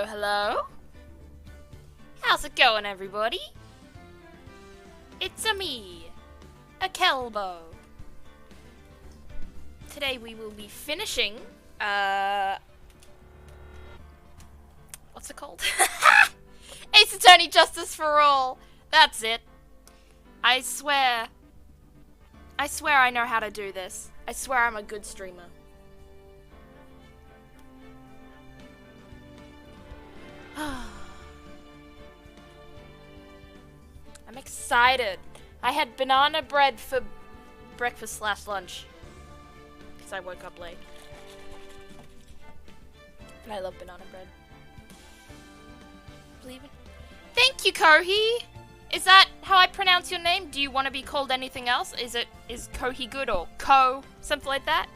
hello. How's it going, everybody? It's me, a Kelbo. Today we will be finishing, what's it called? Ace Attorney Justice for All. That's it. I swear I know how to do this. I swear I'm a good streamer. I'm excited. I had banana bread for breakfast / lunch. Because I woke up late. And I love banana bread. Believe it. Thank you, Kohi! Is that how I pronounce your name? Do you want to be called anything else? Is Kohi good or Ko? Something like that?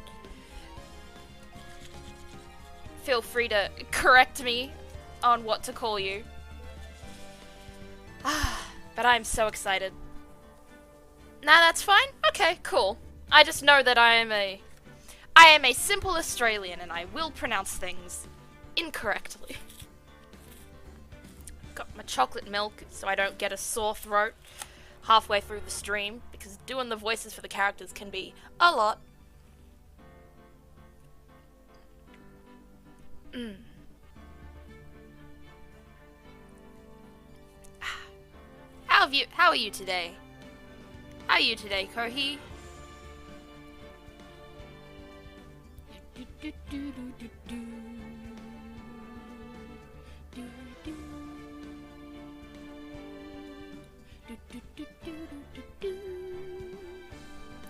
Feel free to correct me on what to call you. But I'm so excited. Nah, that's fine? Okay, cool. I just know that I am a simple Australian and I will pronounce things incorrectly. Got my chocolate milk so I don't get a sore throat halfway through the stream, because doing the voices for the characters can be a lot. How are you today? How are you today, Kohi?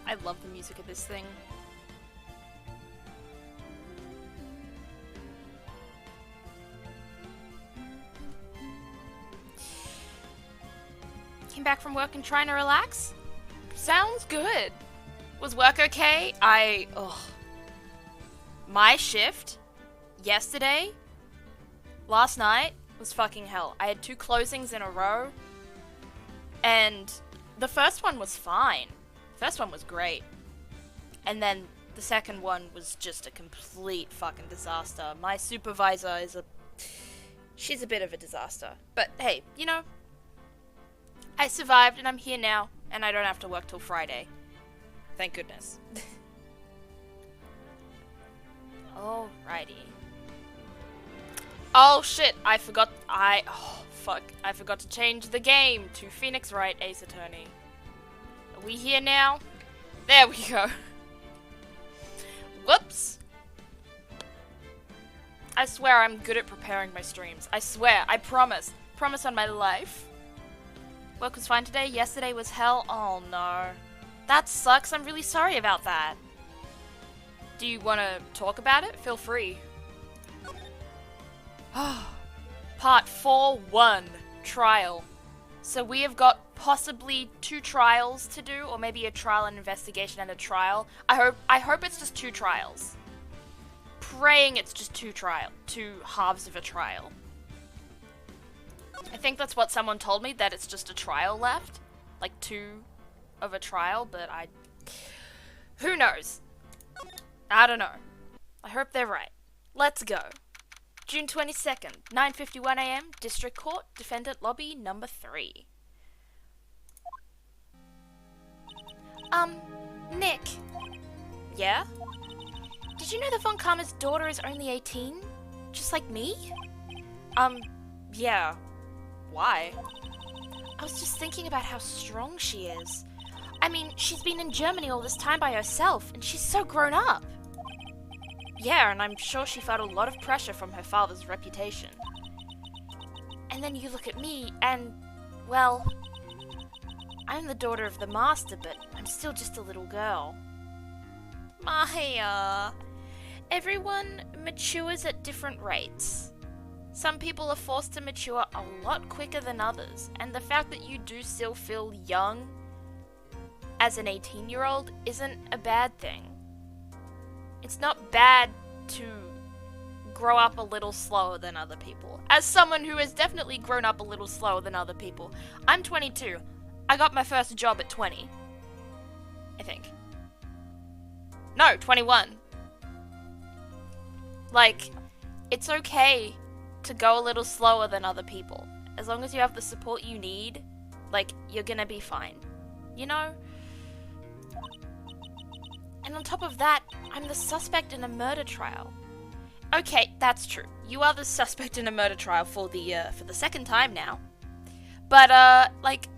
I love the music of this thing. Came back from work and trying to relax? Sounds good. Was work okay? My shift yesterday, last night, was fucking hell. I had 2 closings in a row, and the first one was fine. First one was great. And then the second one was just a complete fucking disaster. My supervisor she's a bit of a disaster. But hey, you know, I survived and I'm here now, and I don't have to work till Friday. Thank goodness. Alrighty. Oh shit, I forgot to change the game to Phoenix Wright Ace Attorney. Are we here now? There we go. Whoops. I swear I'm good at preparing my streams. I swear, I promise. Promise on my life. Work was fine today, yesterday was hell. Oh no. That sucks, I'm really sorry about that. Do you want to talk about it? Feel free. Part 4-1, trial. So we have got possibly 2 trials to do, or maybe a trial and investigation and a trial. I hope it's just 2 trials. Praying it's just 2 halves of a trial. I think that's what someone told me, that it's just a trial left. Like 2 of a trial, but who knows? I don't know. I hope they're right. Let's go. June 22nd, 9:51 AM, District Court, Defendant Lobby number 3. Nick. Yeah? Did you know that Von Karma's daughter is only 18? Just like me? Yeah. Why? I was just thinking about how strong she is. I mean, she's been in Germany all this time by herself, and she's so grown up. Yeah, and I'm sure she felt a lot of pressure from her father's reputation. And then you look at me, and, well, I'm the daughter of the master, but I'm still just a little girl. Maya, everyone matures at different rates. Some people are forced to mature a lot quicker than others, and the fact that you do still feel young as an 18-year-old isn't a bad thing. It's not bad to grow up a little slower than other people. As someone who has definitely grown up a little slower than other people, I'm 22. I got my first job at 20. I think. No, 21. Like, it's okay to go a little slower than other people. As long as you have the support you need, like, you're gonna be fine. You know? And on top of that, I'm the suspect in a murder trial. Okay, that's true. You are the suspect in a murder trial for the second time now. But, like,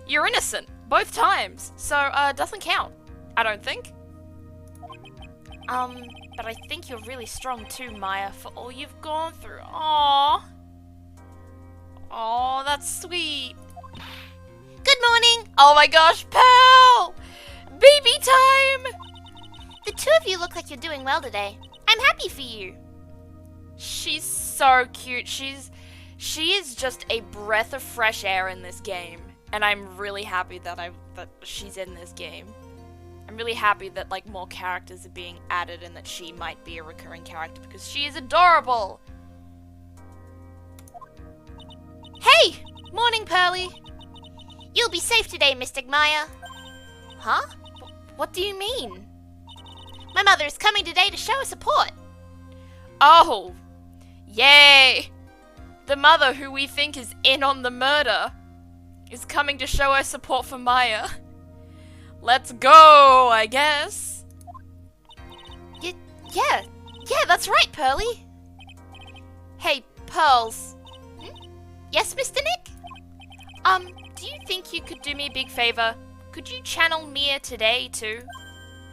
you're innocent. Both times. So, doesn't count. I don't think. But I think you're really strong too, Maya, for all you've gone through. Aww. Aw, that's sweet. Good morning! Oh my gosh, Pearl! Baby time! The two of you look like you're doing well today. I'm happy for you. She's so cute. She is just a breath of fresh air in this game. And I'm really happy that she's in this game. I'm really happy that, like, more characters are being added and that she might be a recurring character because she is adorable! Hey! Morning, Pearly. You'll be safe today, Mystic Maya. Huh? What do you mean? My mother is coming today to show her support. Oh! Yay! The mother who we think is in on the murder is coming to show her support for Maya. Let's go, I guess. Yeah, that's right, Pearly. Hey, Pearls. Yes, Mr. Nick? Do you think you could do me a big favor? Could you channel Mia today, too?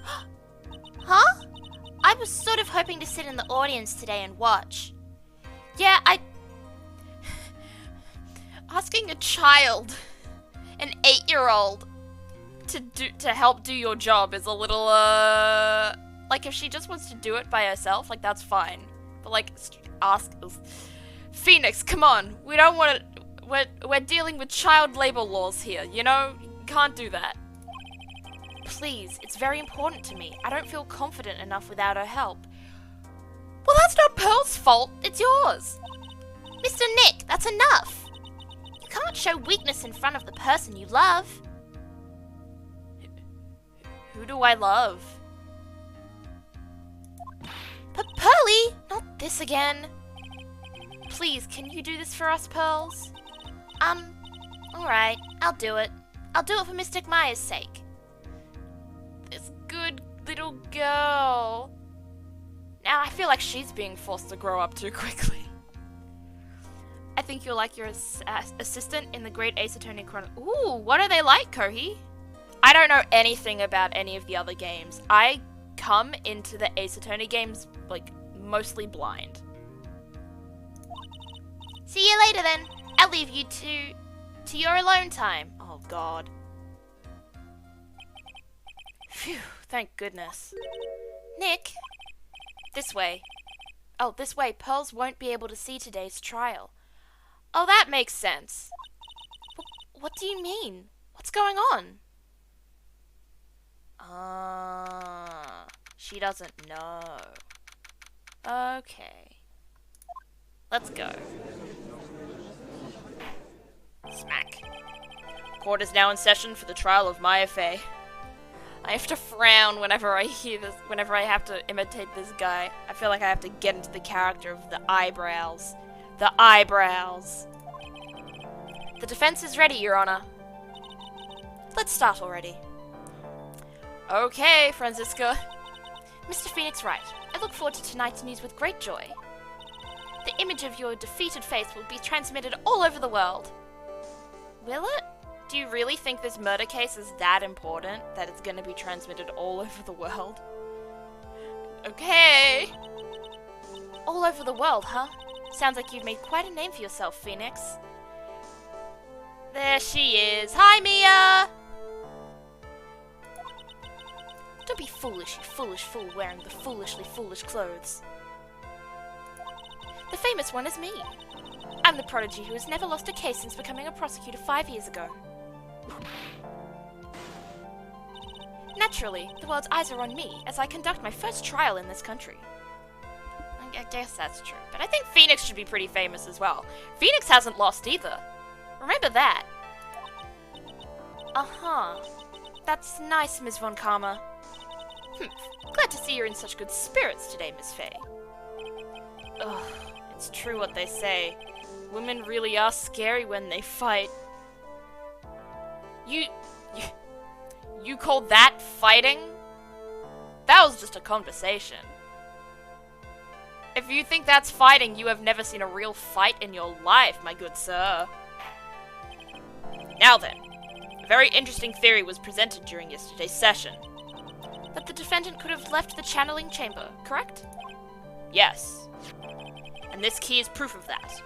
Huh? I was sort of hoping to sit in the audience today and watch. Yeah, asking a child, an 8-year-old, to help do your job is a little, like, if she just wants to do it by herself, like, that's fine. But, like, ask... Phoenix, come on. We don't want to... We're dealing with child labor laws here, you know? You can't do that. Please, it's very important to me. I don't feel confident enough without her help. Well, that's not Pearl's fault. It's yours. Mr. Nick, that's enough. You can't show weakness in front of the person you love. Who do I love? But Pearly! Not this again. Please, can you do this for us, Pearls? Alright, I'll do it. I'll do it for Mystic Maya's sake. This good little girl. Now I feel like she's being forced to grow up too quickly. I think you're like your assistant in the Great Ace Attorney Chronicle. Ooh, what are they like, Kohi? I don't know anything about any of the other games. I come into the Ace Attorney games, like, mostly blind. See you later then. I'll leave you to your alone time. Oh god. Phew, thank goodness. Nick? This way. Oh, this way. Pearls won't be able to see today's trial. Oh, that makes sense. What do you mean? What's going on? She doesn't know. Okay. Let's go. Smack. Court is now in session for the trial of Maya Fey. I have to frown whenever I hear this, whenever I have to imitate this guy. I feel like I have to get into the character of the eyebrows. The eyebrows. The defense is ready, Your Honor. Let's start already. Okay, Franziska. Mr. Phoenix Wright, I look forward to tonight's news with great joy. The image of your defeated face will be transmitted all over the world. Will it? Do you really think this murder case is that important that it's going to be transmitted all over the world? Okay. All over the world, huh? Sounds like you've made quite a name for yourself, Phoenix. There she is. Hi, Mia! Don't be foolish, you foolish fool wearing the foolishly foolish clothes. The famous one is me. I'm the prodigy who has never lost a case since becoming a prosecutor 5 years ago. Naturally, the world's eyes are on me as I conduct my first trial in this country. I guess that's true, but I think Phoenix should be pretty famous as well. Phoenix hasn't lost either. Remember that. Uh-huh. That's nice, Ms. Von Karma. Glad to see you're in such good spirits today, Miss Fey. Ugh, it's true what they say. Women really are scary when they fight. You call that fighting? That was just a conversation. If you think that's fighting, you have never seen a real fight in your life, my good sir. Now then, a very interesting theory was presented during yesterday's session. That the defendant could have left the channeling chamber, correct? Yes. And this key is proof of that.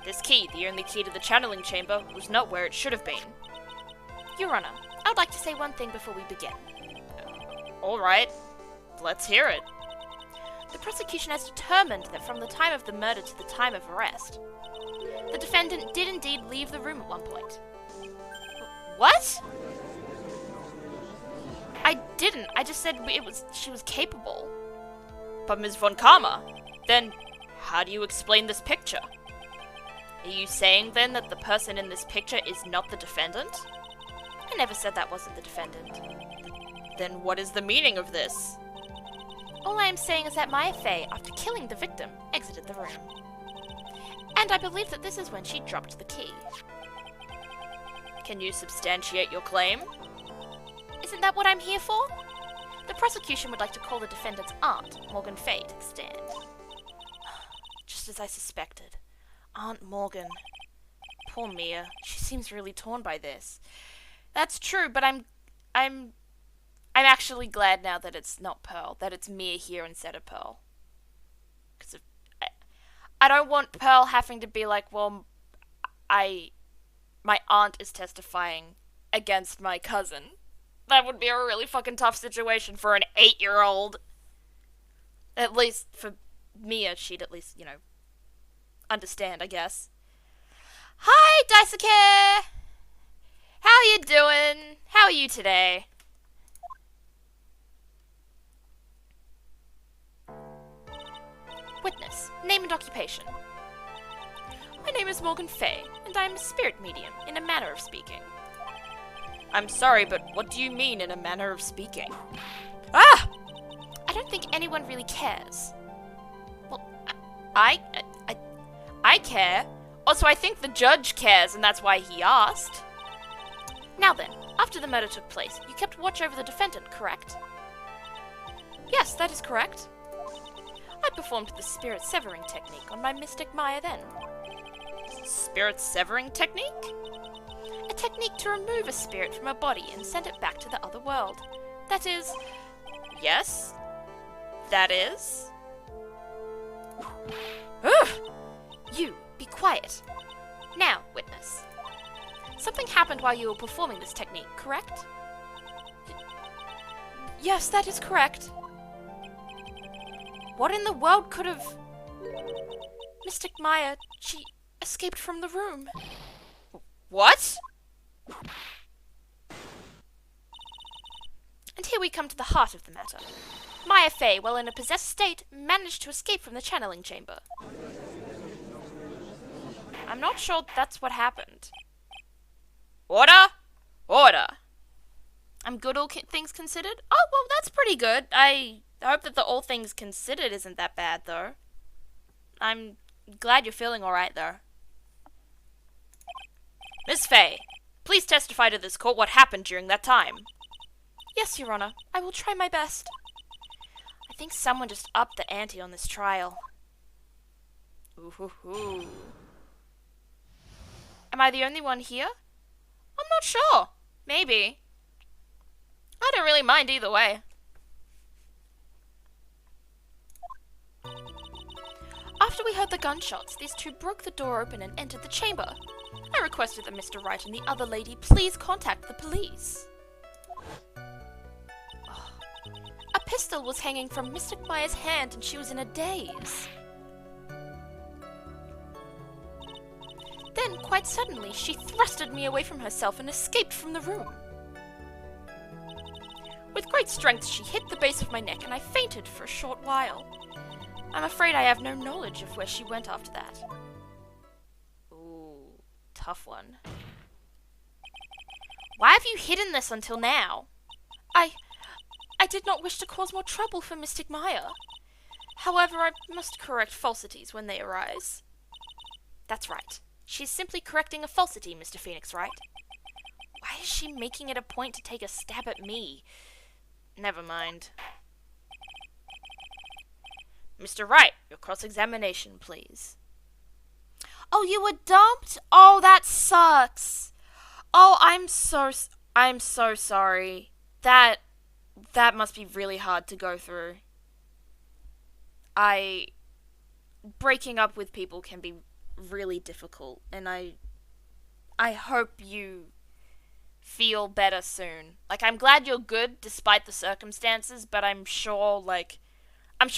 This key, the only key to the channeling chamber, was not where it should have been. Your Honor, I would like to say one thing before we begin. Alright, let's hear it. The prosecution has determined that from the time of the murder to the time of arrest, the defendant did indeed leave the room at one point. What? I didn't. I just said she was capable. But Ms. Von Karma, then how do you explain this picture? Are you saying then that the person in this picture is not the defendant? I never said that wasn't the defendant. Then what is the meaning of this? All I am saying is that Maya Fey, after killing the victim, exited the room. And I believe that this is when she dropped the key. Can you substantiate your claim? Isn't that what I'm here for? The prosecution would like to call the defendant's aunt, Morgan Fey, to the stand. Just as I suspected. Aunt Morgan. Poor Mia. She seems really torn by this. That's true, but I'm actually glad now that it's not Pearl, that it's Mia here instead of Pearl. Because I don't want Pearl having to be like, well, my aunt is testifying against my cousin. That would be a really fucking tough situation for an 8-year-old. At least for Mia, she'd at least, understand, I guess. Hi, Daisuke! How you doing? How are you today? Witness, name and occupation. My name is Morgan Fey, and I am a spirit medium, in a manner of speaking. I'm sorry, but what do you mean in a manner of speaking? Ah! I don't think anyone really cares. Well, I care. Also, I think the judge cares, and that's why he asked. Now then, after the murder took place, you kept watch over the defendant, correct? Yes, that is correct. I performed the spirit severing technique on my mystic Maya then. Spirit severing technique? A technique to remove a spirit from a body and send it back to the other world. That is... Yes? That is? Ugh! You, be quiet. Now, witness. Something happened while you were performing this technique, correct? Yes, that is correct. What in the world could have... Mystic Maya, she escaped from the room. What? And here we come to the heart of the matter. Maya Fey, while in a possessed state, managed to escape from the channeling chamber. I'm not sure that's what happened. Order! Order! I'm good, all things considered? Oh, well, that's pretty good. I hope that the all things considered isn't that bad, though. I'm glad you're feeling alright, though. Miss Fey, please testify to this court what happened during that time. Yes, Your Honor. I will try my best. I think someone just upped the ante on this trial. Ooh. Am I the only one here? I'm not sure. Maybe. I don't really mind either way. After we heard the gunshots, these two broke the door open and entered the chamber. I requested that Mr. Wright and the other lady please contact the police. A pistol was hanging from Mystic Maya's hand and she was in a daze. Then, quite suddenly, she thrusted me away from herself and escaped from the room. With great strength, she hit the base of my neck and I fainted for a short while. I'm afraid I have no knowledge of where she went after that. Ooh, tough one. Why have you hidden this until now? I did not wish to cause more trouble for Mystic Maya. However, I must correct falsities when they arise. That's right. She's simply correcting a falsity, Mr. Phoenix Wright. Why is she making it a point to take a stab at me? Never mind. Mr. Wright, your cross-examination, please. Oh, you were dumped? Oh, that sucks. Oh, I'm so sorry. That must be really hard to go through. Breaking up with people can be really difficult, and I hope you feel better soon. Like, I'm glad you're good despite the circumstances, but I'm sure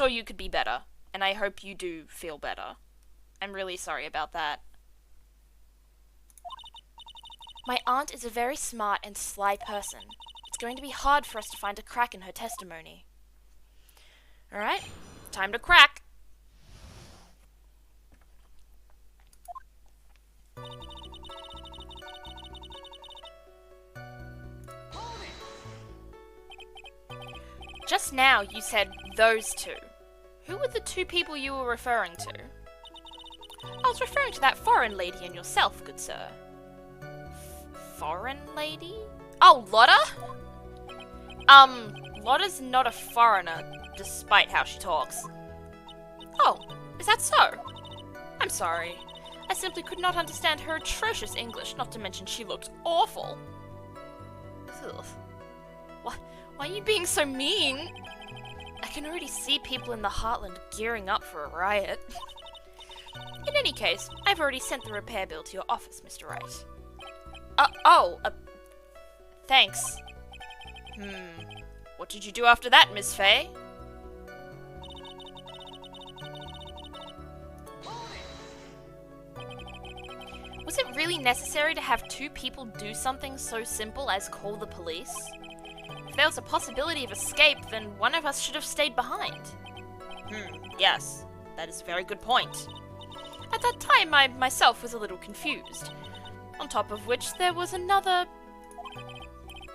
you could be better, and I hope you do feel better. I'm really sorry about that. My aunt is a very smart and sly person. It's going to be hard for us to find a crack in her testimony. Alright, time to crack. Just now you said those two. Who were the two people you were referring to? I was referring to that foreign lady and yourself, good sir. Foreign lady? Oh, Lotta? Lotta's not a foreigner, despite how she talks. Oh, is that so? I'm sorry. I simply could not understand her atrocious English, not to mention she looked awful. Ugh. Why are you being so mean? I can already see people in the Heartland gearing up for a riot. In any case, I've already sent the repair bill to your office, Mr. Wright. Thanks. What did you do after that, Miss Fay? Was it really necessary to have two people do something so simple as call the police? If there was a possibility of escape, then one of us should have stayed behind. Yes, that is a very good point. At that time, I myself was a little confused. On top of which, there was another...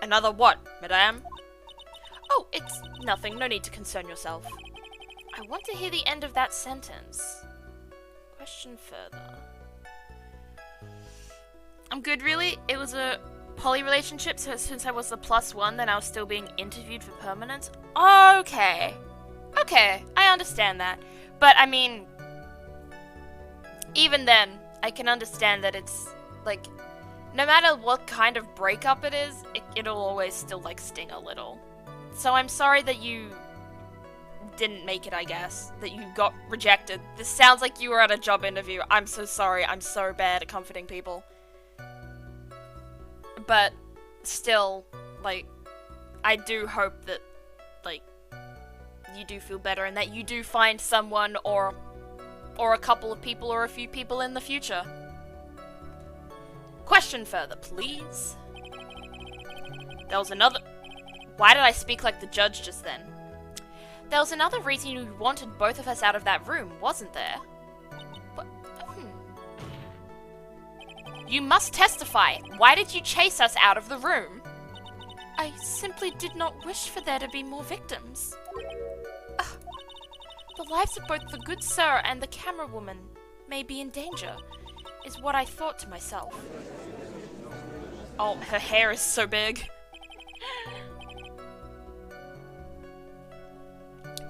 Another what, madame? Oh, it's nothing. No need to concern yourself. I want to hear the end of that sentence. Question further. I'm good, really. It was a poly relationship, so since I was the +1, then I was still being interviewed for permanence. Okay. Okay, I understand that. But, I mean... Even then, I can understand that it's, like... No matter what kind of breakup it is, it'll always still, like, sting a little. So I'm sorry that you didn't make it, I guess. That you got rejected. This sounds like you were at a job interview. I'm so sorry. I'm so bad at comforting people. But still, like, I do hope that, like, you do feel better and that you do find someone or a couple of people or a few people in the future. Question further, please. There was another... Why did I speak like the judge just then? There was another reason you wanted both of us out of that room, wasn't there? What? You must testify. Why did you chase us out of the room? I simply did not wish for there to be more victims. The lives of both the good sir and the camera woman may be in danger, is what I thought to myself. Oh, her hair is so big.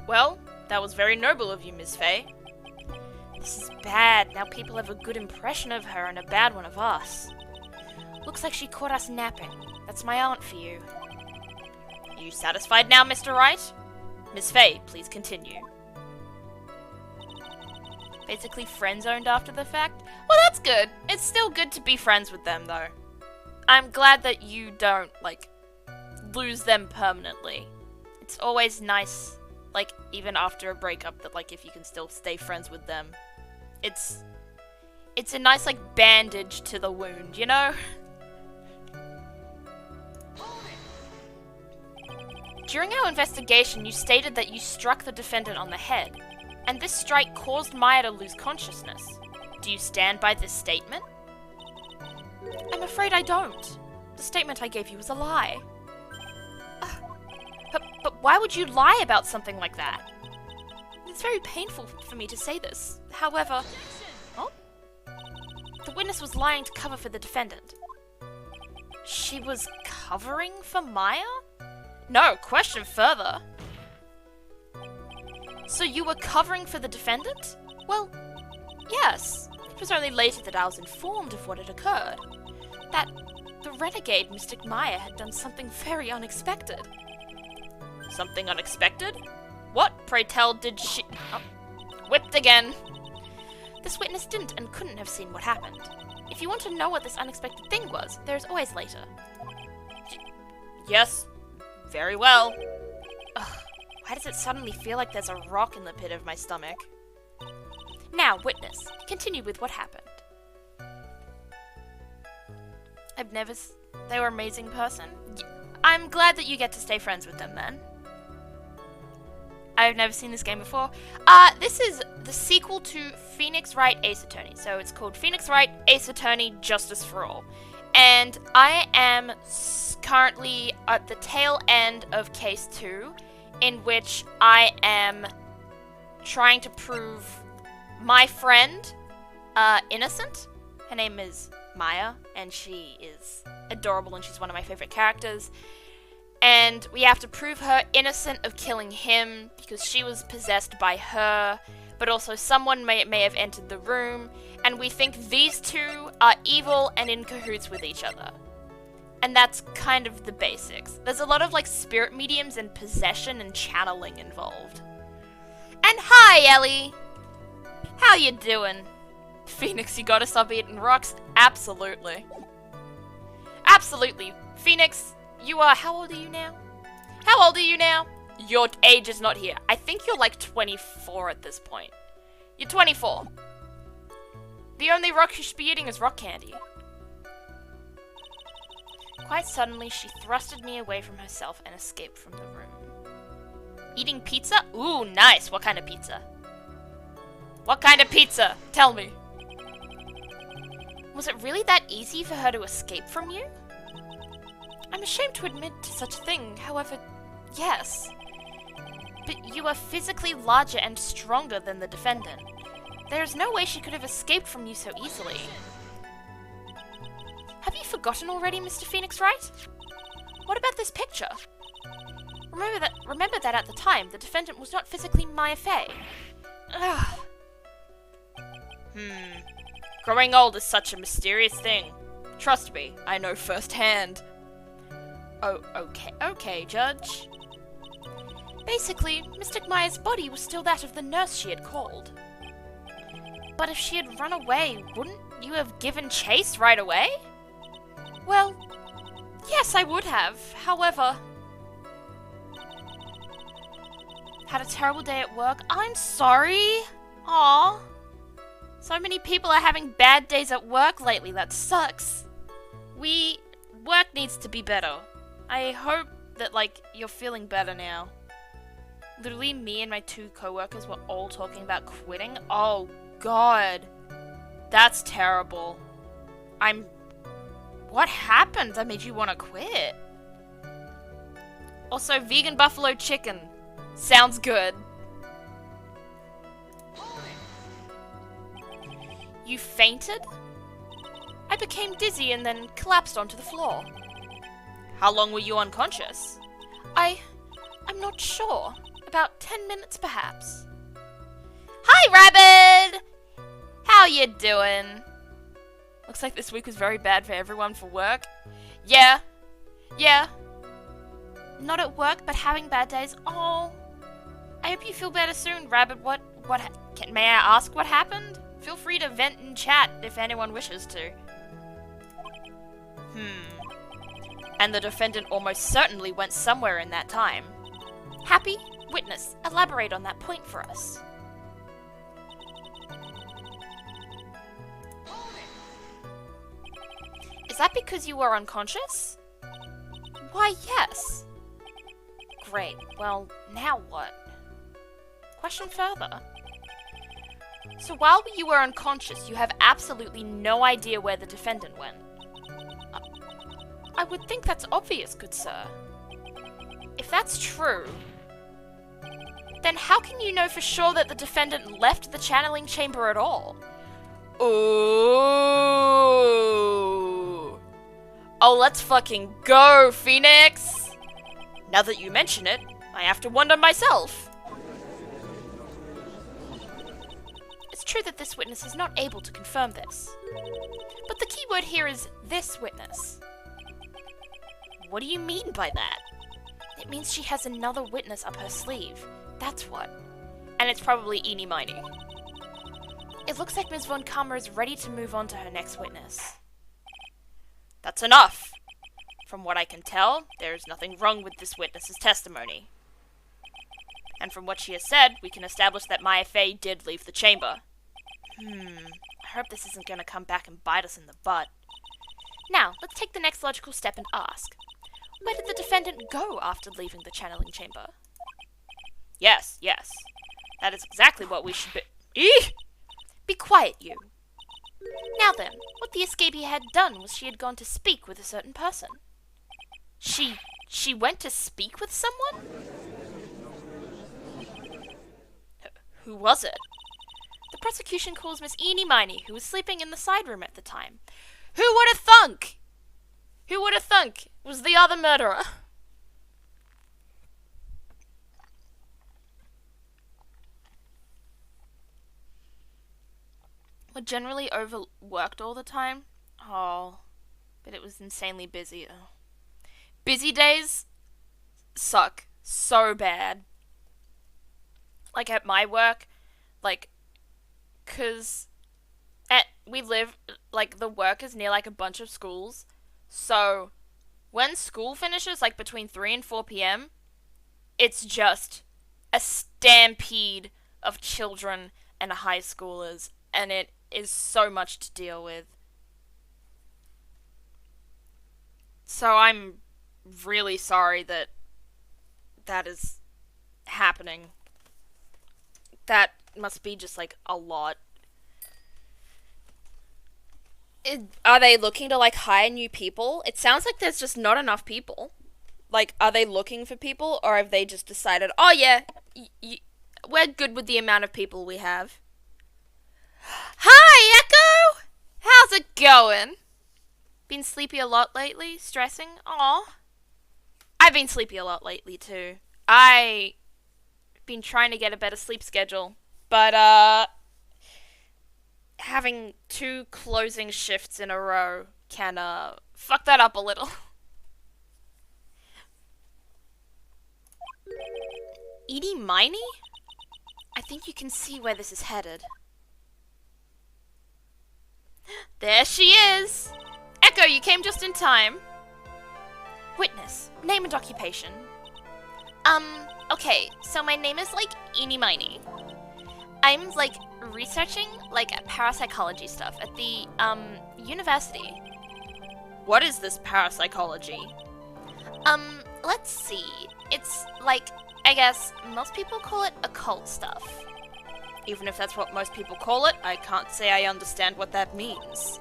Well, that was very noble of you, Miss Fay. This is bad. Now people have a good impression of her and a bad one of us. Looks like she caught us napping. That's my aunt for you. You satisfied now, Mr. Wright? Miss Fay, please continue. Basically friend-zoned after the fact? Well, that's good. It's still good to be friends with them, though. I'm glad that you don't, like, lose them permanently. It's always nice, like, even after a breakup, that, like, if you can still stay friends with them. It's a nice, like, bandage to the wound, you know? During our investigation, you stated that you struck the defendant on the head, and this strike caused Maya to lose consciousness. Do you stand by this statement? I'm afraid I don't. The statement I gave you was a lie. But why would you lie about something like that? It's very painful for me to say this. However... Oh? The witness was lying to cover for the defendant. She was covering for Maya? No, question further. So you were covering for the defendant? Well, yes. It was only later that I was informed of what had occurred. That the renegade Mystic Maya had done something very unexpected. Something unexpected? What, pray tell, did she... Oh, whipped again. This witness didn't and couldn't have seen what happened. If you want to know what this unexpected thing was, there is always later. Yes, very well. Ugh, why does it suddenly feel like there's a rock in the pit of my stomach? Now, witness, continue with what happened. They were an amazing person. I'm glad that you get to stay friends with them then. I've never seen this game before. This is the sequel to Phoenix Wright Ace Attorney. So it's called Phoenix Wright Ace Attorney Justice for All. And I am currently at the tail end of Case 2, in which I am trying to prove my friend innocent. Her name is Maya, and she is adorable, and she's one of my favorite characters. And we have to prove her innocent of killing him because she was possessed by her, but also someone may have entered the room, and we think these two are evil and in cahoots with each other. And that's kind of the basics. There's a lot of like spirit mediums and possession and channeling involved. And hi, Ellie! How you doing? Phoenix, you gotta stop eating rocks? Absolutely. Absolutely. Phoenix, you are... How old are you now? How old are you now? Your age is not here. I think you're like 24 at this point. You're 24. The only rock you should be eating is rock candy. Quite suddenly, she thrusted me away from herself and escaped from the room. Eating pizza? Ooh, nice. What kind of pizza? What kind of pizza? Tell me. Was it really that easy for her to escape from you? I'm ashamed to admit to such a thing, however, yes. But you are physically larger and stronger than the defendant. There is no way she could have escaped from you so easily. Have you forgotten already, Mr. Phoenix Wright? What about this picture? Remember that at the time, the defendant was not physically Maya Fey. Ugh. Growing old is such a mysterious thing. Trust me, I know firsthand. Oh, okay, Judge. Basically, Mystic Maya's body was still that of the nurse she had called. But if she had run away, wouldn't you have given chase right away? Well, yes, I would have. However... Had a terrible day at work. I'm sorry. Aww. So many people are having bad days at work lately. That sucks. Work needs to be better. I hope that, like, you're feeling better now. Literally, me and my two coworkers were all talking about quitting. Oh, God. That's terrible. What happened that made you want to quit? Also, vegan buffalo chicken. Sounds good. You fainted? I became dizzy and then collapsed onto the floor. How long were you unconscious? I'm not sure. About 10 minutes, perhaps. Hi, Rabbit! How you doing? Looks like this week was very bad for everyone for work. Yeah. Not at work, but having bad days. Oh. I hope you feel better soon, Rabbit. May I ask what happened? Feel free to vent in chat if anyone wishes to. And the defendant almost certainly went somewhere in that time. Happy? Witness, elaborate on that point for us. Is that because you were unconscious? Why, yes. Great. Well, now what? Question further. So while you were unconscious, you have absolutely no idea where the defendant went. I would think that's obvious, good sir. If that's true, Then how can you know for sure that the defendant left the channeling chamber at all? Ooh. Oh, let's fucking go, Phoenix! Now that you mention it, I have to wonder myself. It's true that this witness is not able to confirm this. But the key word here is this witness. What do you mean by that? It means she has another witness up her sleeve. That's what. And it's probably EENY MEENY. It looks like Ms. Von Karma is ready to move on to her next witness. That's enough. From what I can tell, there is nothing wrong with this witness's testimony. And from what she has said, we can establish that Maya Fey did leave the chamber. I hope this isn't going to come back and bite us in the butt. Now, let's take the next logical step and ask, where did the defendant go after leaving the channeling chamber? Yes. That is exactly what we should be— Eek! Be quiet, you. Now then, what the escapee had done was she had gone to speak with a certain person. She went to speak with someone? Who was it? The prosecution calls Miss EENY MEENY, who was sleeping in the side room at the time. Who would have thunk? Who would have thunk was the other murderer? We're generally overworked all the time. Oh, but it was insanely busy. Oh. Busy days suck so bad. Like at my work, like, cause we live, like, the work is near, like, a bunch of schools. So, when school finishes, like, between 3 and 4 p.m., it's just a stampede of children and high schoolers, and it is so much to deal with. So I'm really sorry that that is happening. That must be just, like, a lot. Are they looking to, like, hire new people? It sounds like there's just not enough people. Like, are they looking for people, or have they just decided, oh yeah, we're good with the amount of people we have? Hi, Echo! How's it going? Been sleepy a lot lately? Stressing? Aw. I've been sleepy a lot lately, too. I've been trying to get a better sleep schedule, but, having 2 closing shifts in a row can, fuck that up a little. EENY MEENY? I think you can see where this is headed. There she is! Echo, you came just in time. Witness, name and occupation. Okay, so my name is, like, EENY MEENY. I'm, like, researching, like, parapsychology stuff at the, university. What is this parapsychology? Let's see. It's, like, I guess most people call it occult stuff. Even if that's what most people call it, I can't say I understand what that means.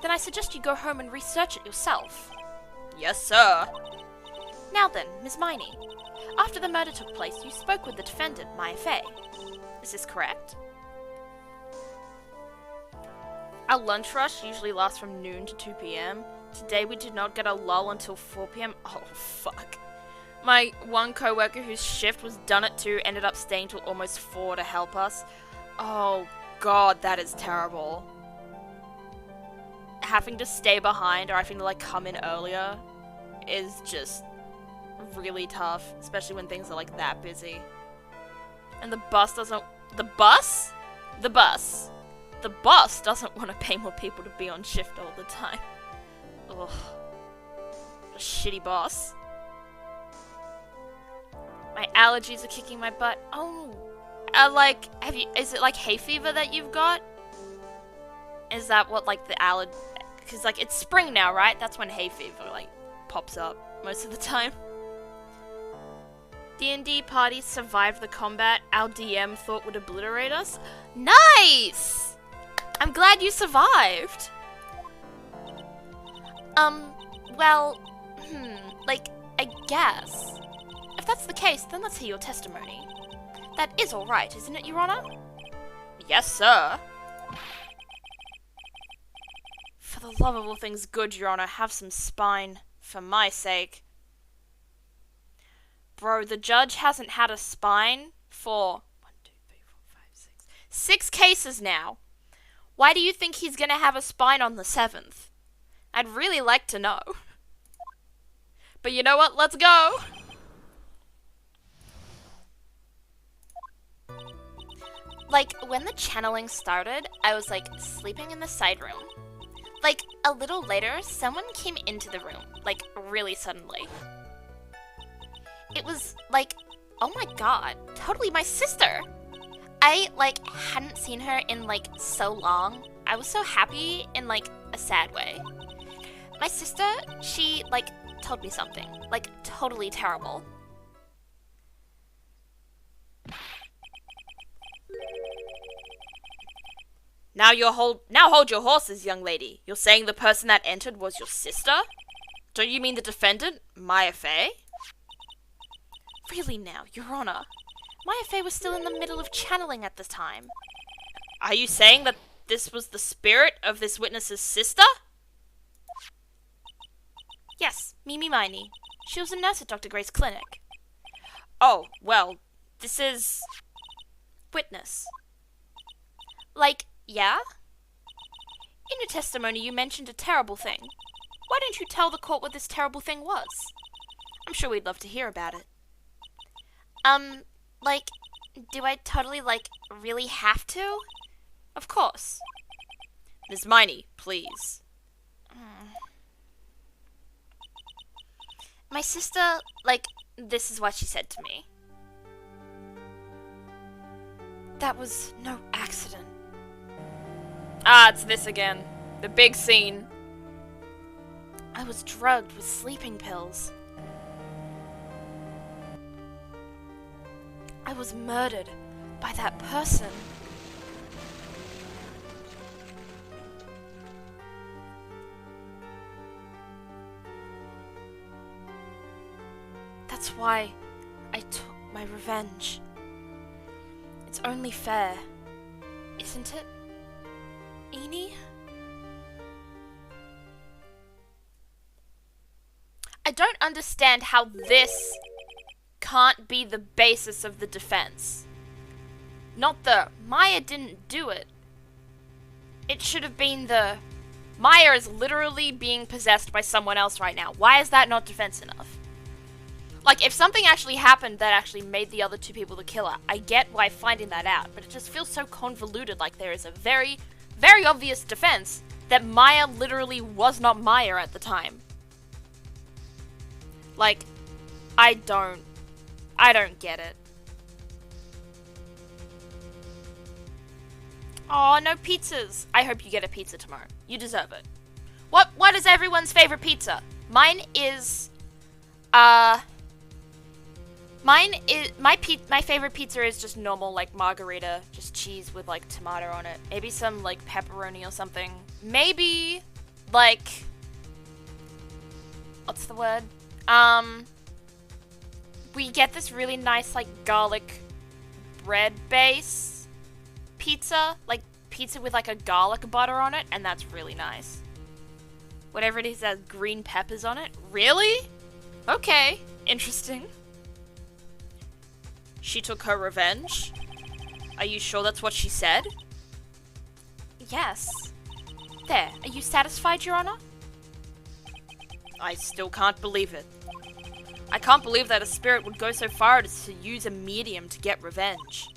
Then I suggest you go home and research it yourself. Yes, sir. Now then, Ms. MEENY, after the murder took place, you spoke with the defendant, Maya Fey. Is this correct? Our lunch rush usually lasts from noon to 2 p.m. Today we did not get a lull until 4 p.m. Oh, fuck. My one coworker whose shift was done at 2 ended up staying till almost 4 to help us. Oh, God, that is terrible. Having to stay behind or having to, like, come in earlier is just really tough, especially when things are, like, that busy. And the bus doesn't... The bus? The bus. The bus doesn't want to pay more people to be on shift all the time. Ugh. A shitty boss. My allergies are kicking my butt. Oh. Like, is it, like, hay fever that you've got? Is that what, like, the allergy... Because, like, it's spring now, right? That's when hay fever, like, pops up most of the time. D&D parties survived the combat our DM thought would obliterate us. Nice! I'm glad you survived. Well, like, I guess. If that's the case, then let's hear your testimony. That is all right, isn't it, Your Honor? Yes, sir. For the love of all things good, Your Honor, have some spine. For my sake. Bro, the judge hasn't had a spine for 6 cases now. Why do you think he's gonna have a spine on the 7th? I'd really like to know. But you know what? Let's go! Like, when the channeling started, I was, like, sleeping in the side room. Like, a little later, someone came into the room, like, really suddenly. It was, like, oh my god, totally my sister! I, like, hadn't seen her in, like, so long. I was so happy in, like, a sad way. My sister, she, like, told me something, like, totally terrible. Now hold your horses, young lady. You're saying the person that entered was your sister? Don't you mean the defendant, Maya Fey? Really now, Your Honor. Maya Fey was still in the middle of channeling at the time. Are you saying that this was the spirit of this witness's sister? Yes, Meeny Meeny. She was a nurse at Dr. Gray's clinic. Oh, well, this is... Witness. Like, yeah? In your testimony, you mentioned a terrible thing. Why don't you tell the court what this terrible thing was? I'm sure we'd love to hear about it. Like, do I totally, like, really have to? Of course. Ms. Meeny, please. My sister, like, this is what she said to me. That was no accident. Ah, it's this again. The big scene. I was drugged with sleeping pills. I was murdered by that person. That's why I took my revenge. It's only fair, isn't it, EENY? I don't understand how this can't be the basis of the defense. Not the Maya didn't do it. It should have been the Maya is literally being possessed by someone else right now. Why is that not defense enough? Like, if something actually happened that actually made the other 2 people the killer, I get why finding that out, but it just feels so convoluted, like there is a very, very obvious defense that Maya literally was not Maya at the time. Like, I don't get it. Aw, no pizzas. I hope you get a pizza tomorrow. You deserve it. What is everyone's favorite pizza? Mine is my favorite pizza is just normal, like, margarita, just cheese with, like, tomato on it. Maybe some, like, pepperoni or something. Maybe, like, what's the word? We get this really nice, like, garlic bread base pizza, like, pizza with, like, a garlic butter on it, and that's really nice. Whatever it is that has green peppers on it. Really? Okay, interesting. She took her revenge? Are you sure that's what she said? Yes. There, are you satisfied, Your Honor? I still can't believe it. I can't believe that a spirit would go so far as to use a medium to get revenge.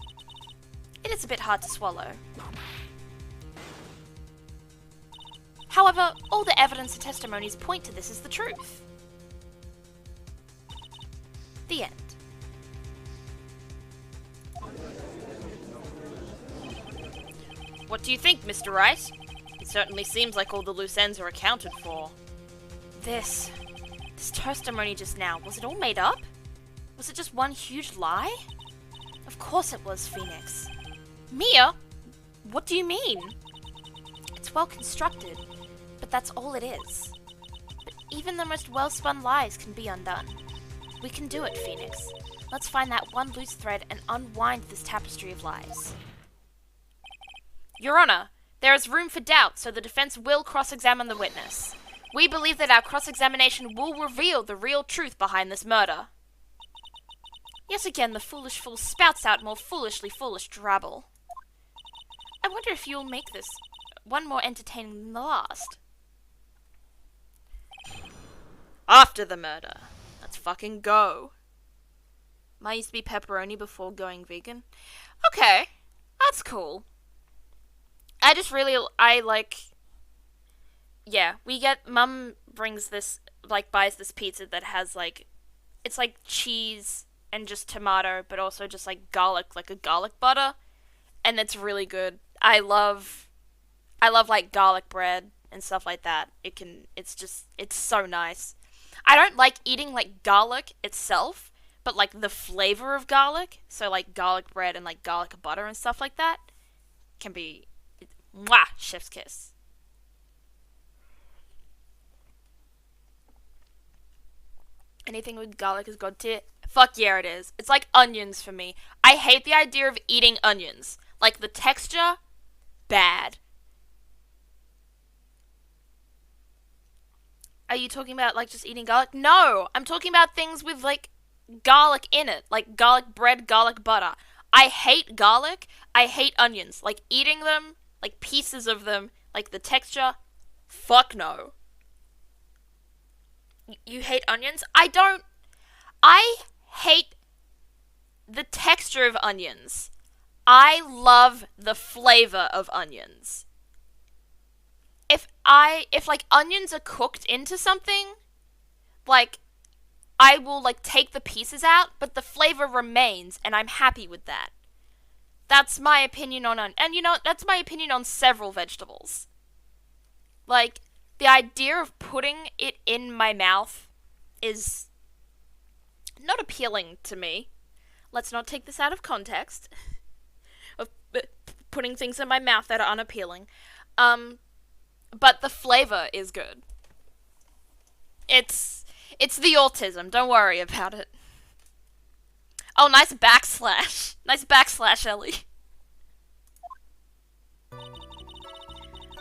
It is a bit hard to swallow. However, all the evidence and testimonies point to this as the truth. The end. What do you think, Mr. Wright? It certainly seems like all the loose ends are accounted for. This testimony just now, was it all made up? Was it just one huge lie? Of course it was, Phoenix. Mia? What do you mean? It's well constructed, but that's all it is. But even the most well-spun lies can be undone. We can do it, Phoenix. Let's find that one loose thread and unwind this tapestry of lies. Your Honor, there is room for doubt, so the defense will cross-examine the witness. We believe that our cross-examination will reveal the real truth behind this murder. Yes, again, the foolish fool spouts out more foolishly foolish drabble. I wonder if you'll make this one more entertaining than the last. After the murder. Let's fucking go. Mine used to be pepperoni before going vegan. Okay, that's cool. Mum brings this, buys this pizza that has, it's like cheese and just tomato, but also just, garlic, like a garlic butter. And it's really good. I love, garlic bread and stuff like that. It's so nice. I don't like eating, garlic itself, but, the flavor of garlic, so, garlic bread and, garlic butter and stuff like that, can be, mwah, chef's kiss. Anything with garlic is god tier. Fuck yeah, it is. It's like onions for me. I hate the idea of eating onions. The texture, bad. Are you talking about, just eating garlic? No! I'm talking about things with, garlic in it. Like garlic bread, garlic butter. I hate garlic. I hate onions. Eating them, pieces of them, the texture, fuck no. You hate onions? I don't. I hate the texture of onions. I love the flavor of onions. If onions are cooked into something, I will, take the pieces out, but the flavor remains, and I'm happy with that. That's my opinion on and that's my opinion on several vegetables. The idea of putting it in my mouth is not appealing to me. Let's not take this out of context. Of putting things in my mouth that are unappealing. But the flavor is good. It's the autism, don't worry about it. Oh, nice backslash. Nice backslash, Ellie.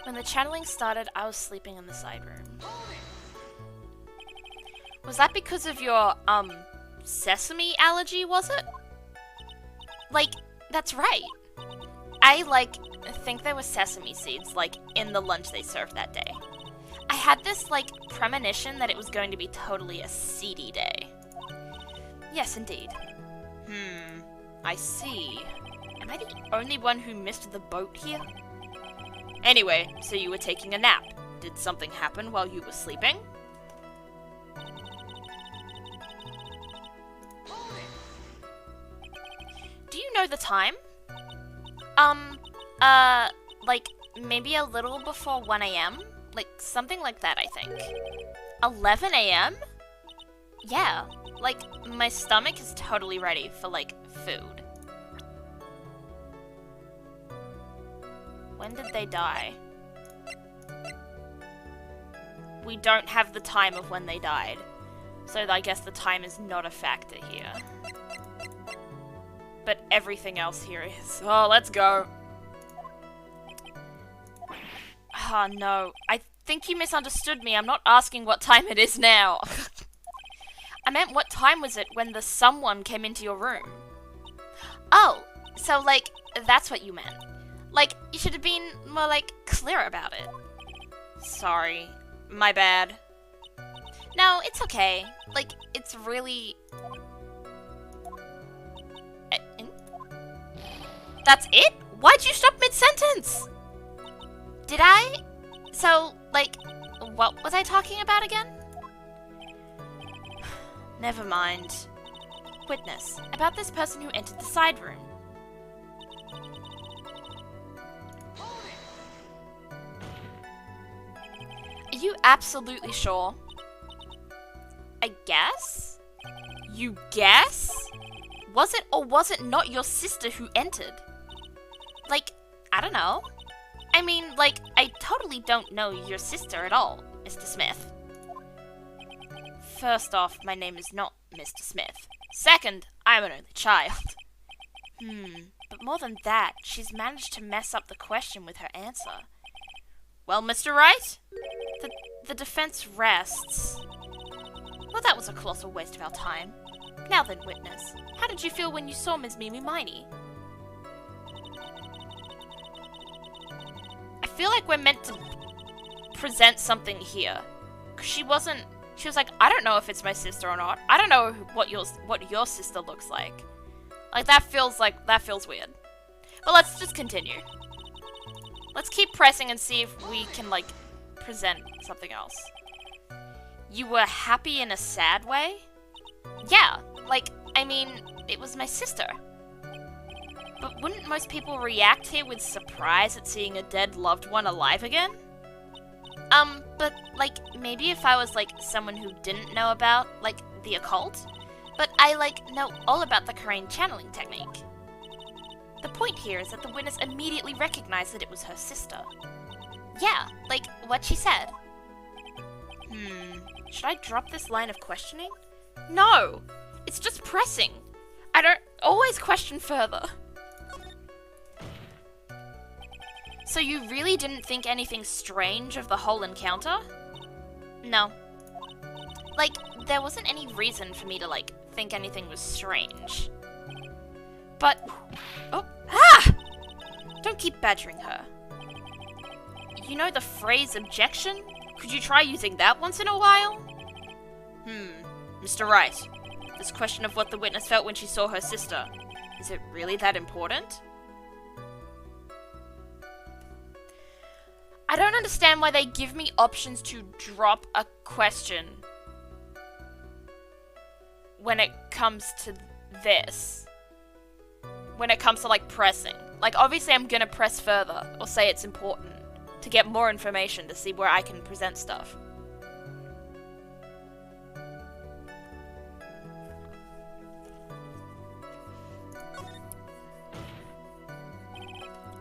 When the channeling started, I was sleeping in the side room. Was that because of your, sesame allergy, was it? That's right. I, think there were sesame seeds, in the lunch they served that day. I had this, premonition that it was going to be totally a seedy day. Yes, indeed. I see. Am I the only one who missed the boat here? Anyway, so you were taking a nap. Did something happen while you were sleeping? Do you know the time? Maybe a little before 1 a.m.? Something like that, I think. 11 a.m.? Yeah, my stomach is totally ready for, food. When did they die? We don't have the time of when they died, so I guess the time is not a factor here. But everything else here is. Oh, let's go. Oh, no. I think you misunderstood me. I'm not asking what time it is now. I meant what time was it when the someone came into your room? Oh, so, that's what you meant. You should have been more, clear about it. Sorry. My bad. No, it's okay. It's really... That's it? Why'd you stop mid-sentence? Did I? So, what was I talking about again? Never mind. Witness, about this person who entered the side room. Are you absolutely sure? I guess? You guess? Was it or was it not your sister who entered? I don't know. I mean, I totally don't know your sister at all, Mr. Smith. First off, my name is not Mr. Smith. Second, I'm an only child. But more than that, she's managed to mess up the question with her answer. Well, Mr. Wright? The defense rests. Well, that was a colossal waste of our time. Now then, witness, how did you feel when you saw Ms. Meeny? I feel like we're meant to present something here. 'Cause she was like, I don't know if it's my sister or not. I don't know what your sister looks like. That feels weird. But let's just continue. Let's keep pressing and see if we can, present something else. You were happy in a sad way? Yeah, it was my sister. But wouldn't most people react here with surprise at seeing a dead loved one alive again? But, maybe if I was, someone who didn't know about, the occult? But I, know all about the Karain channeling technique. The point here is that the witness immediately recognized that it was her sister. Yeah, what she said. Should I drop this line of questioning? No! It's just pressing. I don't always question further. So you really didn't think anything strange of the whole encounter? No. There wasn't any reason for me to, think anything was strange. But... Oh, don't keep badgering her. You know the phrase objection? Could you try using that once in a while? Mr. Wright, this question of what the witness felt when she saw her sister, is it really that important? I don't understand why they give me options to drop a question when it comes to this. When it comes to, pressing. Obviously I'm gonna press further, or say it's important, to get more information to see where I can present stuff.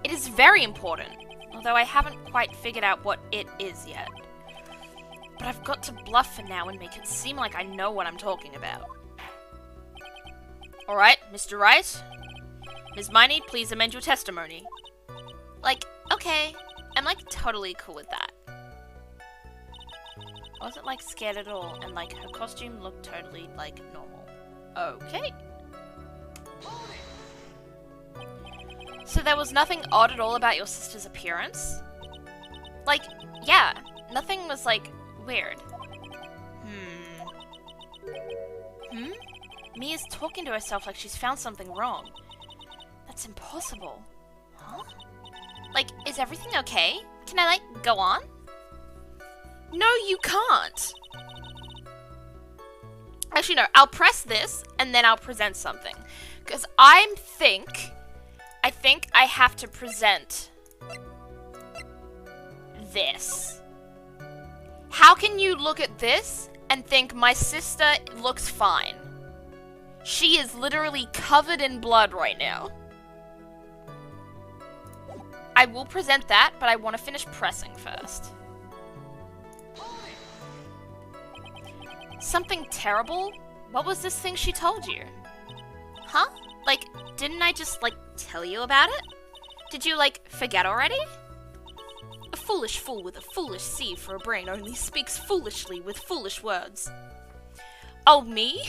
It is very important, although I haven't quite figured out what it is yet. But I've got to bluff for now and make it seem like I know what I'm talking about. Alright, Mr. Wright? Ms. Meeny, please amend your testimony. Okay. I'm, totally cool with that. I wasn't, scared at all, and, her costume looked totally, normal. Okay. So there was nothing odd at all about your sister's appearance? Yeah, nothing was, weird. Mia's talking to herself like she's found something wrong. That's impossible. Huh? Is everything okay? Can I, go on? No, you can't! Actually, no, I'll press this, and then I'll present something. Because I think I have to present this. How can you look at this and think my sister looks fine? She is literally covered in blood right now. I will present that, but I want to finish pressing first. Something terrible? What was this thing she told you? Huh? Didn't I just, tell you about it? Did you, forget already? A foolish fool with a foolish sieve for a brain only speaks foolishly with foolish words. Oh, me?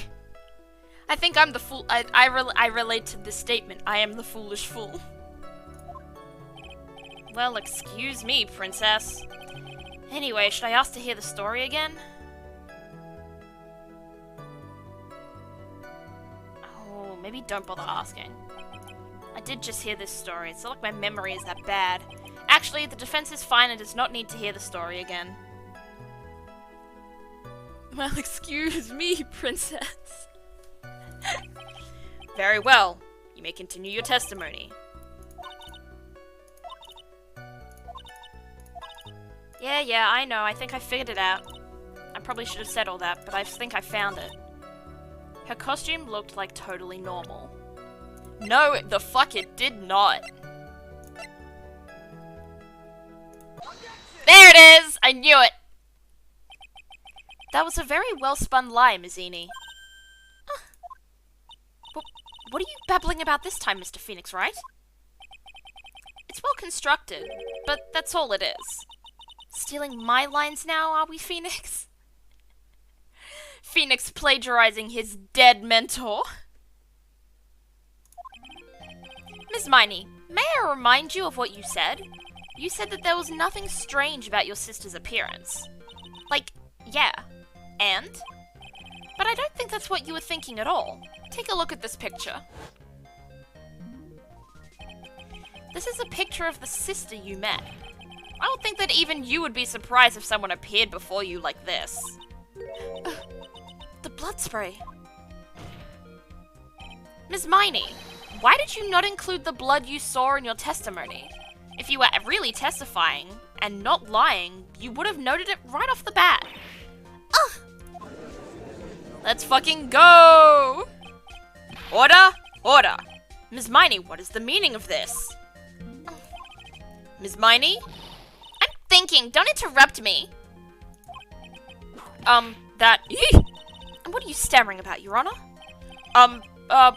I think I'm the fool. I relate to this statement. I am the foolish fool. Well, excuse me, princess. Anyway, should I ask to hear the story again? Oh, maybe don't bother asking. I did just hear this story. It's not like my memory is that bad. Actually, the defense is fine and does not need to hear the story again. Well, excuse me, princess. Very well. You may continue your testimony. Yeah, I know. I think I figured it out. I probably should have said all that, but I think I found it. Her costume looked totally normal. No, the fuck it did not. There it is! I knew it! That was a very well-spun lie, Ms. EENY. What are you babbling about this time, Mr. Phoenix, Wright? It's well constructed, but that's all it is. Stealing my lines now, are we, Phoenix? Phoenix plagiarizing his dead mentor. Ms. Miney, may I remind you of what you said? You said that there was nothing strange about your sister's appearance. Like, yeah. And? But I don't think that's what you were thinking at all. Take a look at this picture. This is a picture of the sister you met. I don't think that even you would be surprised if someone appeared before you like this. The blood spray. Ms. Miney, why did you not include the blood you saw in your testimony? If you were really testifying and not lying, you would have noted it right off the bat. Ugh! Let's fucking go! Order! Order! Ms. Miney, what is the meaning of this? Ms. Miney? I'm thinking, don't interrupt me. And what are you stammering about, Your Honor? That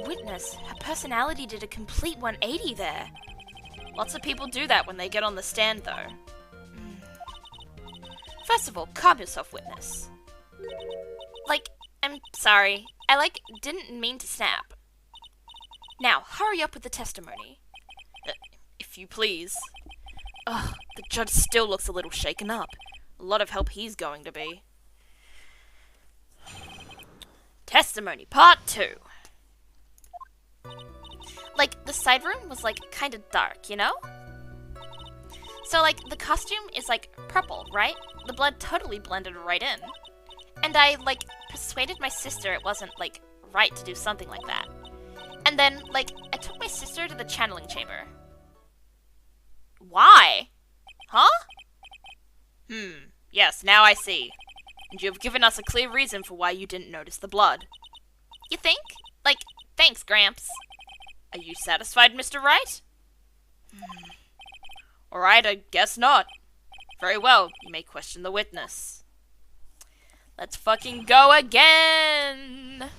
witness, her personality did a complete 180 there. Lots of people do that when they get on the stand, though. First of all, calm yourself, witness. I'm sorry. I, didn't mean to snap. Now, hurry up with the testimony. If you please. Ugh, the judge still looks a little shaken up. A lot of help he's going to be. Testimony Part 2. The side room was, kind of dark, you know? So, the costume is, purple, right? The blood totally blended right in. And I, persuaded my sister it wasn't, right to do something like that. And then, I took my sister to the channeling chamber. Why? Huh? Yes, now I see. And you have given us a clear reason for why you didn't notice the blood. You think? Thanks, Gramps. Are you satisfied, Mr. Wright? Alright, I guess not. Very well, you may question the witness. Let's fucking go again!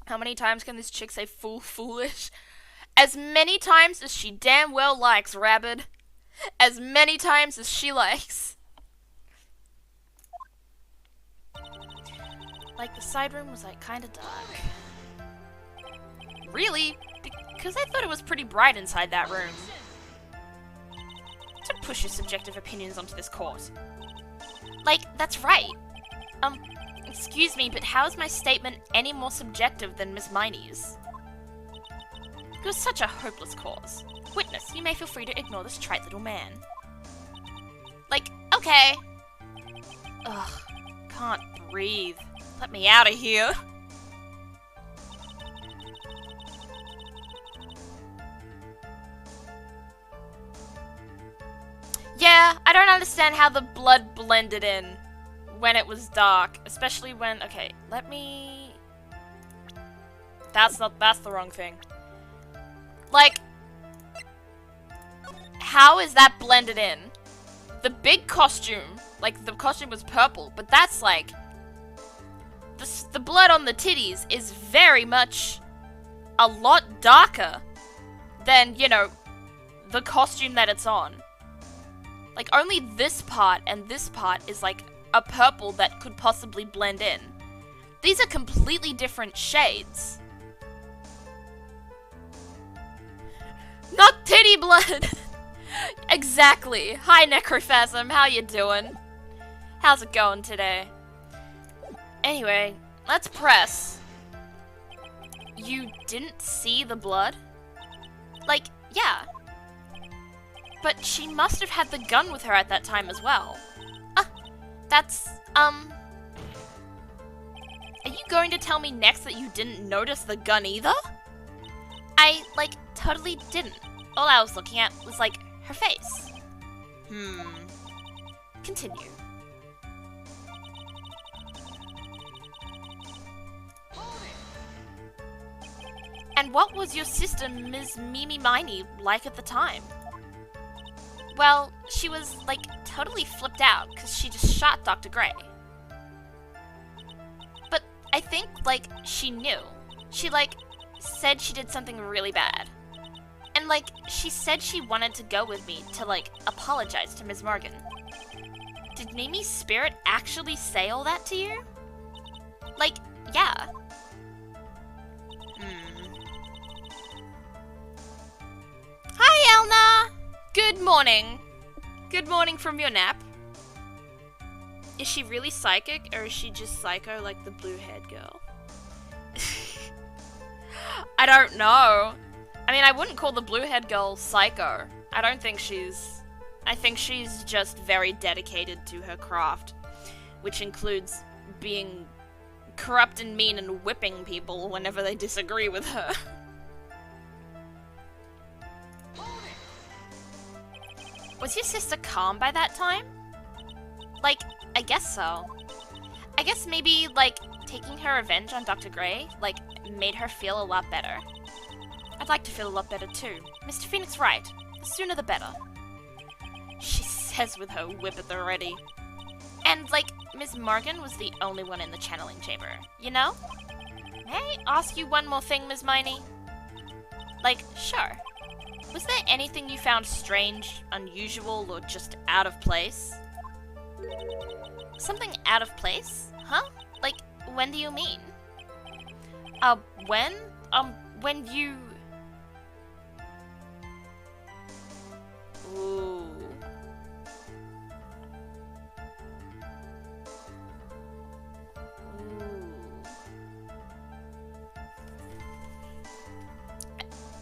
How many times can this chick say foolish? As many times as she damn well likes, Rabbit. As many times as she likes. The side room was, kinda dark. Really? Because I thought it was pretty bright inside that room. Don't push your subjective opinions onto this court. That's right. Excuse me, but how is my statement any more subjective than Miss Miney's? It was such a hopeless cause. Witness, you may feel free to ignore this trite little man. Okay. Ugh, can't breathe. Let me out of here. Yeah, I don't understand how the blood blended in when it was dark, especially when, okay, let me... That's the wrong thing. How is that blended in? The big costume, the costume was purple, but that's the blood on the titties is very much a lot darker than, the costume that it's on. Only this part and this part is, a purple that could possibly blend in. These are completely different shades. Not titty blood! Exactly. Hi, Necrophasm. How you doing? How's it going today? Anyway, let's press. You didn't see the blood? Yeah. But she must have had the gun with her at that time as well. That's, Are you going to tell me next that you didn't notice the gun either? I, totally didn't. All I was looking at was, her face. Continue. And what was your sister, Ms. Mimi Miney, like at the time? Well, she was, totally flipped out because she just shot Dr. Gray. I think, like, she knew. She, like, said she did something really bad. And, like, she said she wanted to go with me to, like, apologize to Ms. Morgan. Did Mimi's spirit actually say all that to you? Like, yeah. Hi, Elna! Good morning. Good morning from your nap. Is she really psychic, or is she just psycho like the blue-haired girl? I don't know. I mean, I wouldn't call the blue-haired girl psycho. I think she's just very dedicated to her craft, which includes being corrupt and mean and whipping people whenever they disagree with her. Was your sister calm by that time? Like, I guess so. I guess maybe, like, taking her revenge on Dr. Gray, like, made her feel a lot better. I'd like to feel a lot better too. Mr. Phoenix right. The sooner the better. She says with her whip at the ready. And, like, Ms. Morgan was the only one in the channeling chamber, you know? May I ask you one more thing, Ms. Miney? Like, sure. Was there anything you found strange, unusual, or just out of place? Something out of place? Huh? Like, when do you mean? When? When you... Ooh.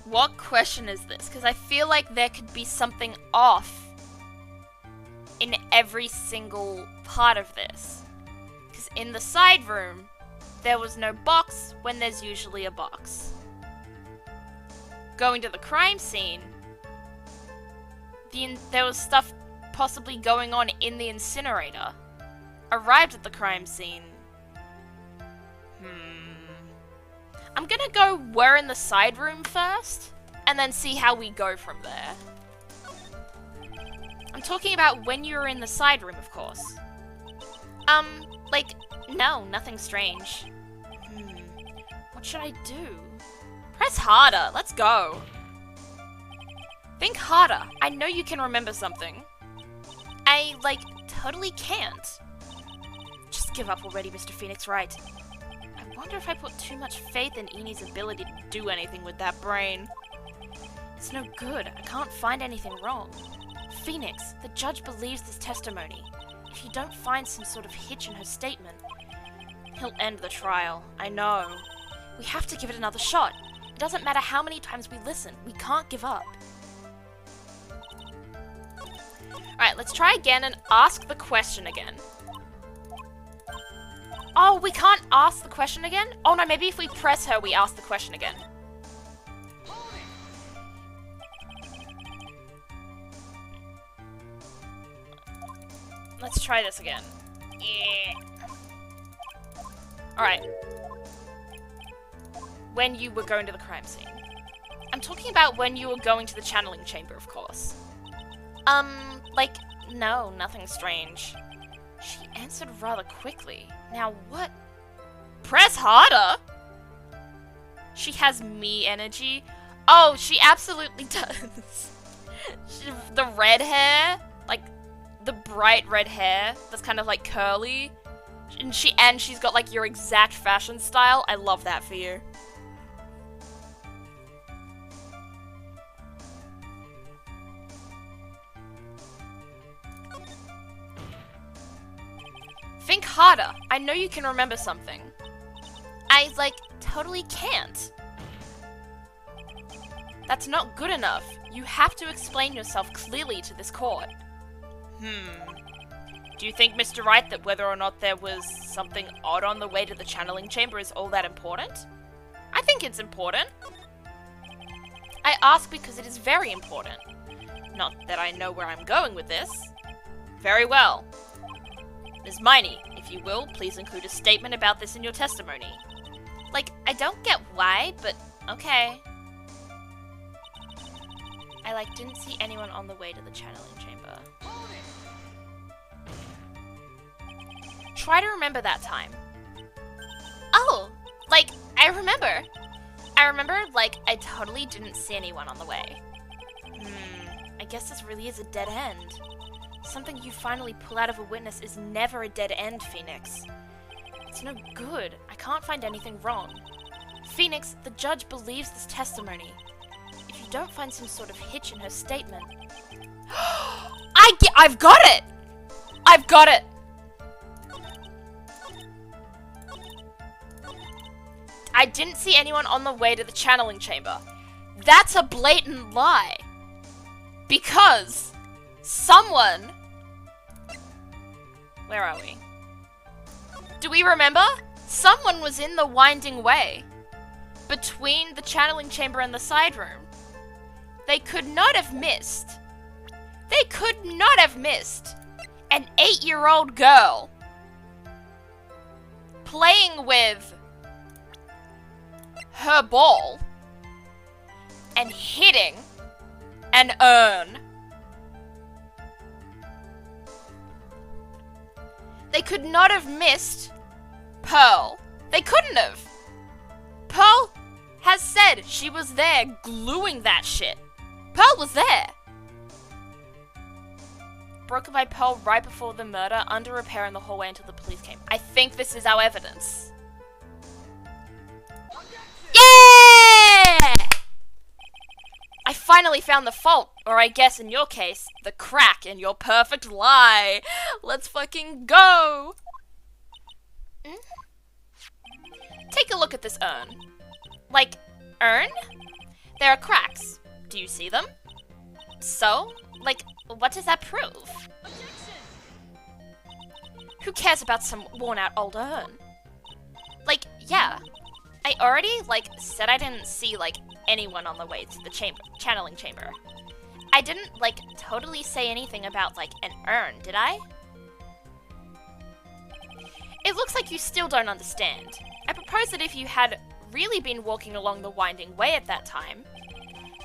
What question is this? Because I feel like there could be something off in every single part of this. Because in the side room, there was no box when there's usually a box. Going to the crime scene, there was stuff possibly going on in the incinerator. Arrived at the crime scene. I'm gonna go we're in the side room first, and then see how we go from there. I'm talking about when you were in the side room, of course. Like, no, nothing strange. What should I do? Press harder, let's go. Think harder, I know you can remember something. I, like, totally can't. Just give up already, Mr. Phoenix Wright. I wonder if I put too much faith in EENY's ability to do anything with that brain. It's no good. I can't find anything wrong. Phoenix, the judge believes this testimony. If you don't find some sort of hitch in her statement, he'll end the trial. I know. We have to give it another shot. It doesn't matter how many times we listen. We can't give up. Alright, let's try again and ask the question again. Oh, we can't ask the question again? Oh no, maybe if we press her, we ask the question again. Let's try this again. Yeah. Alright. When you were going to the crime scene. I'm talking about when you were going to the channeling chamber, of course. Like, no, nothing strange. She answered rather quickly. Now what? Press harder? She has me energy? Oh, she absolutely does. The red hair, like the bright red hair that's kind of like curly. And she's got like your exact fashion style. I love that for you. Think harder. I know you can remember something. I, like, totally can't. That's not good enough. You have to explain yourself clearly to this court. Do you think, Mr. Wright, that whether or not there was something odd on the way to the channeling chamber is all that important? I think it's important. I ask because it is very important. Not that I know where I'm going with this. Very well. Ms. Miney, if you will, please include a statement about this in your testimony. Like, I don't get why, but okay. I, like, didn't see anyone on the way to the channeling chamber. Try to remember that time. Oh, Like, I remember, like, I totally didn't see anyone on the way. I guess this really is a dead end. Something you finally pull out of a witness is never a dead end, Phoenix. It's no good. I can't find anything wrong. Phoenix, the judge believes this testimony. If you don't find some sort of hitch in her statement... I've got it! I've got it! I didn't see anyone on the way to the channeling chamber. That's a blatant lie. Because someone... Where are we? Do we remember? Someone was in the winding way. Between the channeling chamber and the side room. They could not have missed. They could not have missed an 8-year-old girl playing with her ball and hitting an urn. They could not have missed Pearl. They couldn't have. Pearl has said she was there gluing that shit. Pearl was there. Broken by Pearl right before the murder, under repair in the hallway until the police came. I think this is our evidence. Yeah! I finally found the fault, or I guess in your case, the crack in your perfect lie. Let's fucking go! Take a look at this urn. Like, urn? There are cracks. Do you see them? So? Like, what does that prove? Who cares about some worn-out old urn? Like, yeah. I already, like, said I didn't see, like, anyone on the way to the channeling chamber. I didn't, like, totally say anything about, like, an urn, did I? It looks like you still don't understand. I propose that if you had really been walking along the winding way at that time,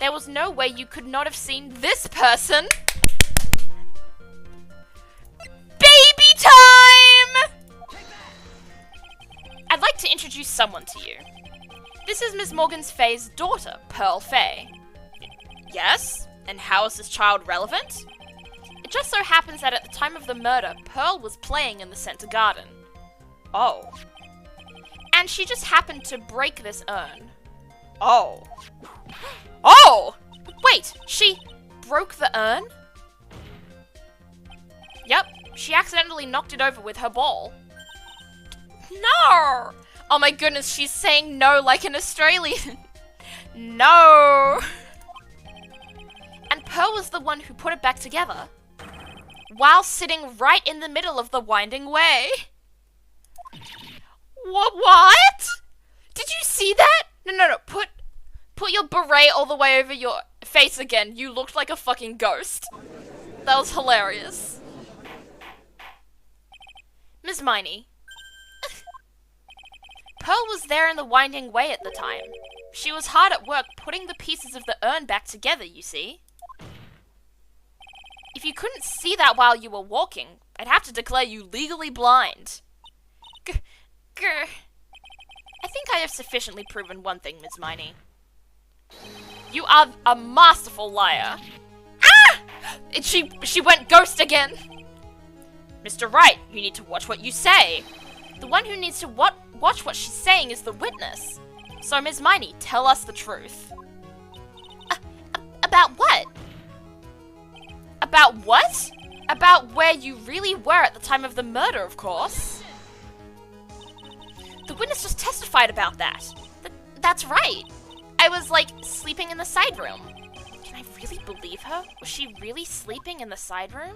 there was no way you could not have seen this person. Baby time! I'd like to introduce someone to you. This is Ms. Morgan Fay's daughter, Pearl Fay. Yes? And how is this child relevant? It just so happens that at the time of the murder, Pearl was playing in the center garden. Oh. And she just happened to break this urn. Oh. Oh! Wait, she broke the urn? Yep, she accidentally knocked it over with her ball. No! Oh my goodness, she's saying no like an Australian. No! And Pearl was the one who put it back together, while sitting right in the middle of the winding way. What? Did you see that? No. Put your beret all the way over your face again. You looked like a fucking ghost. That was hilarious. Ms. Meeny. Pearl was there in the winding way at the time. She was hard at work putting the pieces of the urn back together, you see. If you couldn't see that while you were walking, I'd have to declare you legally blind. I think I have sufficiently proven one thing, Ms. Meeny. You are a masterful liar. Ah! She went ghost again. Mr. Wright, you need to watch what you say. The one who needs to watch what she's saying is the witness. So, Ms. Meeny, tell us the truth. About what? About what? About where you really were at the time of the murder, of course. The witness just testified about that. That's right. I was, like, sleeping in the side room. Can I really believe her? Was she really sleeping in the side room?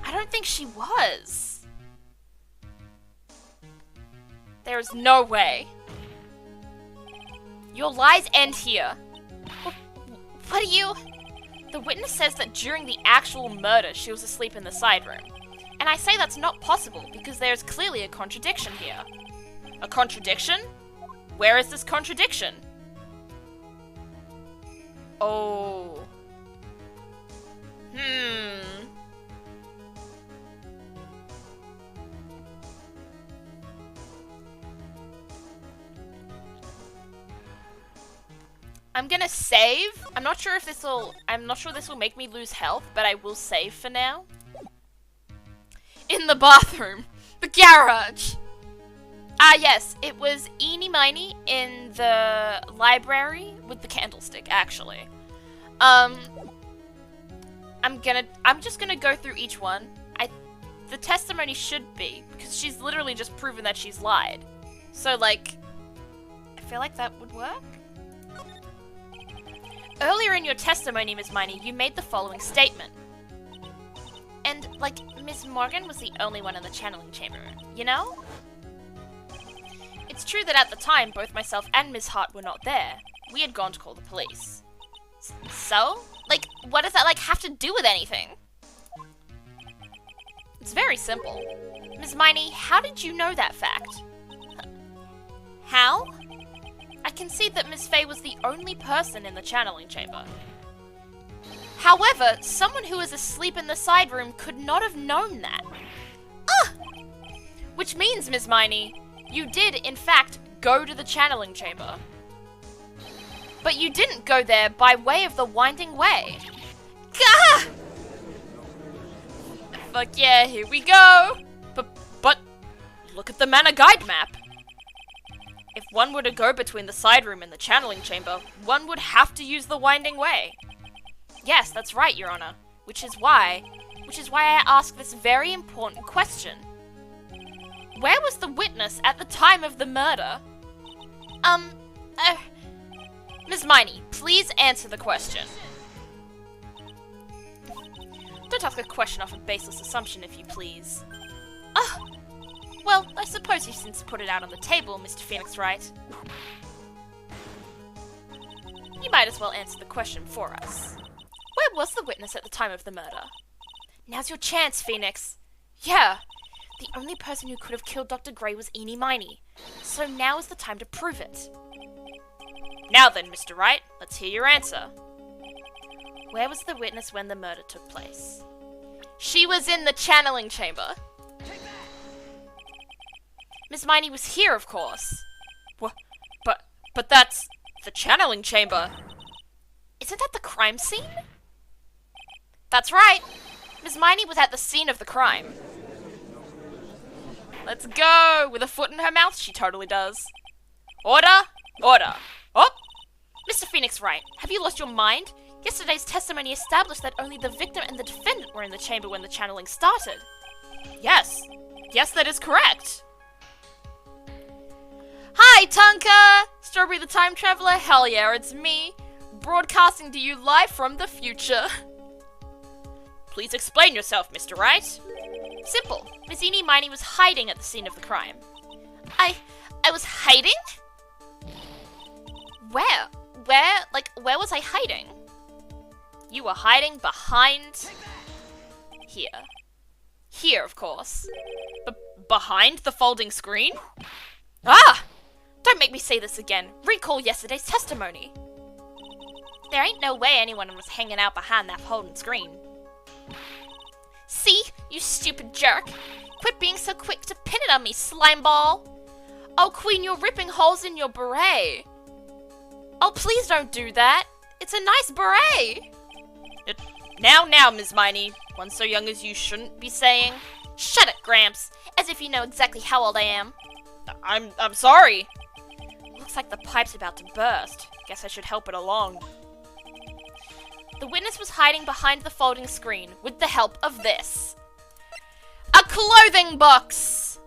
I don't think she was. There is no way. Your lies end here. What are you... The witness says that during the actual murder, she was asleep in the side room. And I say that's not possible because there is clearly a contradiction here. A contradiction? Where is this contradiction? Oh. I'm gonna save. I'm not sure this will make me lose health, but I will save for now. In the bathroom. The garage. Ah, yes, it was EENY MEENY in the library with the candlestick, actually. I'm just gonna go through each one. The testimony should be, because she's literally just proven that she's lied. So, like, I feel like that would work. Earlier in your testimony, Ms. Meeny, you made the following statement. And, like, Ms. Morgan was the only one in the channeling chamber, you know? It's true that at the time, both myself and Ms. Hart were not there. We had gone to call the police. So? Like, what does that, like, have to do with anything? It's very simple. Ms. Meeny, how did you know that fact? How? I can see that Ms. Fey was the only person in the channeling chamber. However, someone who was asleep in the side room could not have known that. Which means, Ms. Meeny, you did, in fact, go to the channeling chamber. But you didn't go there by way of the winding way. Gah! Fuck yeah, here we go! But, look at the Manor Guide map. If one were to go between the side room and the channeling chamber, one would have to use the winding way. Yes, that's right, Your Honor. Which is why I ask this very important question. Where was the witness at the time of the murder? Ms. Meeny, please answer the question. Don't ask a question off a baseless assumption, if you please. Well, I suppose you've since put it out on the table, Mr. Phoenix Wright. You might as well answer the question for us. Where was the witness at the time of the murder? Now's your chance, Phoenix. Yeah, the only person who could have killed Dr. Gray was EENY MEENY, so now is the time to prove it. Now then, Mr. Wright, let's hear your answer. Where was the witness when the murder took place? She was in the channeling chamber. Ms. Meeny was here, of course. But that's the channeling chamber. Isn't that the crime scene? That's right. Ms. Meeny was at the scene of the crime. Let's go! With a foot in her mouth, she totally does. Order! Order! Oh! Mr. Phoenix Wright, have you lost your mind? Yesterday's testimony established that only the victim and the defendant were in the chamber when the channeling started. Yes. Yes, that is correct. Hi, Tonka! Strawberry the Time Traveler, hell yeah, it's me. Broadcasting to you live from the future. Please explain yourself, Mr. Wright. Simple. Miss EENY MEENY was hiding at the scene of the crime. I was hiding? Where? Where was I hiding? You were hiding behind... Here. Here, of course. Behind the folding screen? Ah! Don't make me say this again. Recall yesterday's testimony. There ain't no way anyone was hanging out behind that folding screen. See, you stupid jerk. Quit being so quick to pin it on me, slimeball. Oh, Queen, you're ripping holes in your beret. Oh, please don't do that. It's a nice beret. Now, Ms. Meeny. One so young as you shouldn't be saying. Shut it, Gramps. As if you know exactly how old I am. I'm sorry. Looks like the pipe's about to burst. Guess I should help it along. The witness was hiding behind the folding screen with the help of this. A clothing box!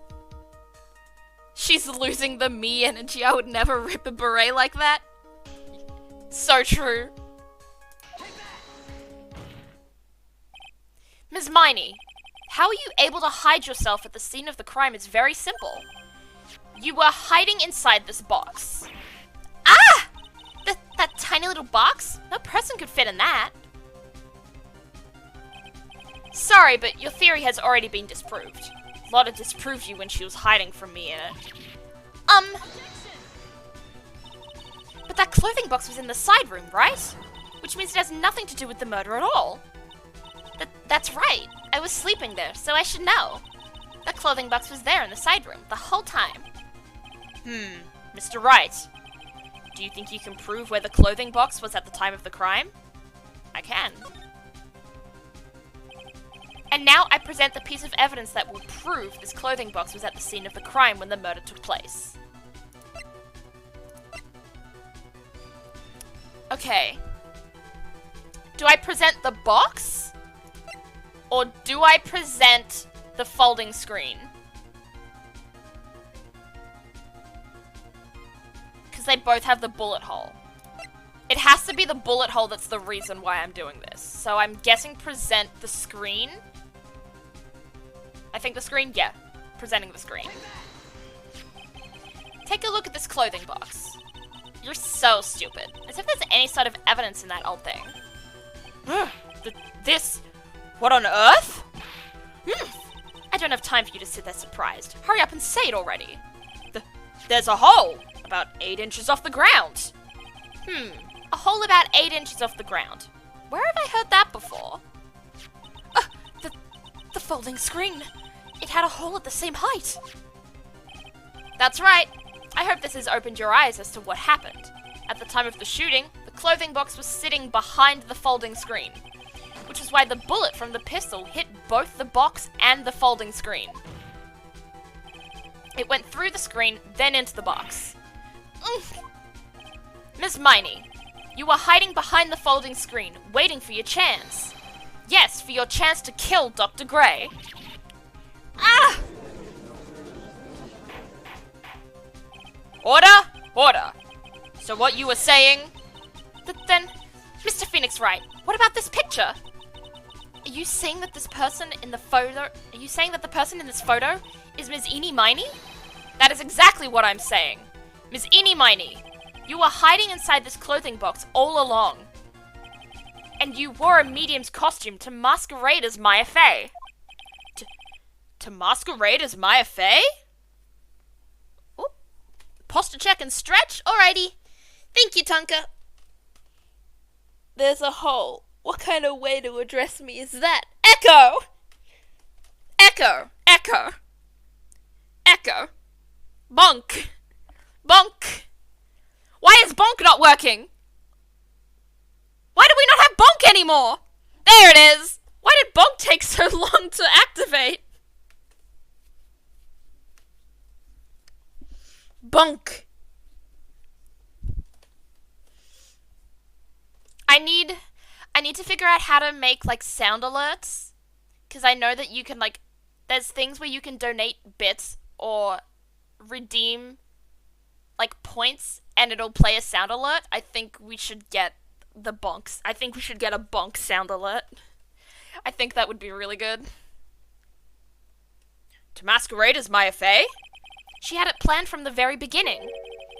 She's losing the me energy. I would never rip a beret like that. So true. Ms. Meeny, how are you able to hide yourself at the scene of the crime? It's very simple. You were hiding inside this box. Ah! That tiny little box? No person could fit in that. Sorry, but your theory has already been disproved. Lotta disproved you when she was hiding from me in it. But that clothing box was in the side room, right? Which means it has nothing to do with the murder at all. That's right. I was sleeping there, so I should know. That clothing box was there in the side room the whole time. Mr. Wright. Do you think you can prove where the clothing box was at the time of the crime? I can. And now I present the piece of evidence that will prove this clothing box was at the scene of the crime when the murder took place. Okay. Do I present the box? Or do I present the folding screen? Because they both have the bullet hole. It has to be the bullet hole that's the reason why I'm doing this. So I'm guessing present the screen. I think the screen? Yeah. Presenting the screen. Take a look at this clothing box. You're so stupid. As if there's any sort of evidence in that old thing. This? What on earth? I don't have time for you to sit there surprised. Hurry up and say it already. There's a hole about 8 inches off the ground. A hole about 8 inches off the ground. Where have I heard that before? The folding screen. It had a hole at the same height. That's right. I hope this has opened your eyes as to what happened. At the time of the shooting, the clothing box was sitting behind the folding screen, which is why the bullet from the pistol hit both the box and the folding screen. It went through the screen, then into the box. Miss Meeny, you were hiding behind the folding screen, waiting for your chance. Yes, for your chance to kill Dr. Gray. Ah! Order! Order! So what you were saying? Then, Mr. Phoenix Wright, what about this picture? Are you saying that this person in the photo... Are you saying that the person in this photo is Ms. EENY MEENY? That is exactly what I'm saying. Ms. EENY MEENY, you were hiding inside this clothing box all along. And you wore a medium's costume to masquerade as Maya Fey. To masquerade as Maya Fey? Oop. Posture check and stretch? Alrighty. Thank you, Tonka. There's a hole. What kind of way to address me is that? Echo! Echo! Echo! Echo! Bonk! Bonk! Why is bonk not working? Why do we not have bonk anymore? There it is! Why did bonk take so long to activate? Bonk. I need to figure out how to make, like, sound alerts. Because I know that you can, like, there's things where you can donate bits or redeem, like, points, and it'll play a sound alert. I think we should get the bonks. I think we should get a bonk sound alert. I think that would be really good. To masquerade as Maya Fey? She had it planned from the very beginning.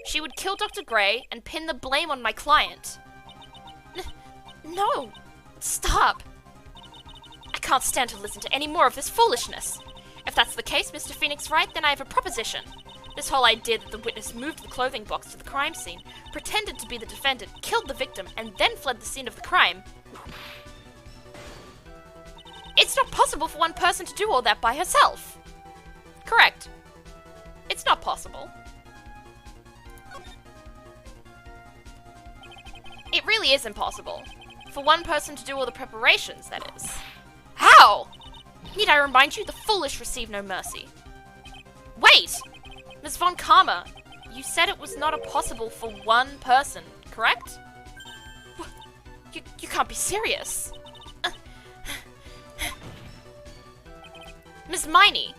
She would kill Dr. Gray and pin the blame on my client. No! Stop! I can't stand to listen to any more of this foolishness. If that's the case, Mr. Phoenix Wright, then I have a proposition. This whole idea that the witness moved the clothing box to the crime scene, pretended to be the defendant, killed the victim, and then fled the scene of the crime. It's not possible for one person to do all that by herself. Correct. It's not possible. It really is impossible. For one person to do all the preparations, that is. How? Need I remind you, the foolish receive no mercy. Wait! Ms. Von Karma, you said it was not possible for one person, correct? You can't be serious. Ms. Meeny,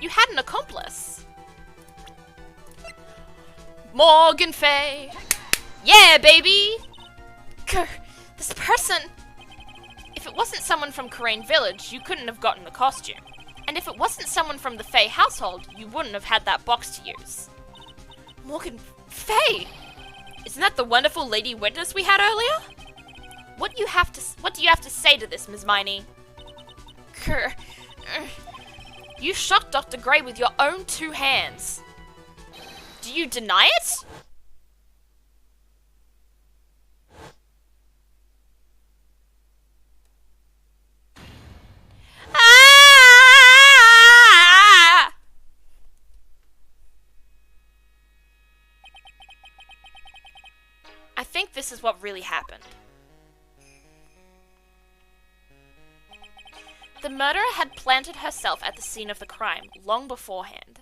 you had an accomplice. Morgan Fay. Yeah, baby! Grr, this person... If it wasn't someone from Karain Village, you couldn't have gotten the costume. And if it wasn't someone from the Fay household, you wouldn't have had that box to use. Morgan Fay! Isn't that the wonderful lady witness we had earlier? What do you have to say to this, Ms. Meeny? Grr. You shot Dr. Gray with your own 2 hands. Do you deny it? this is what really happened. The murderer had planted herself at the scene of the crime long beforehand.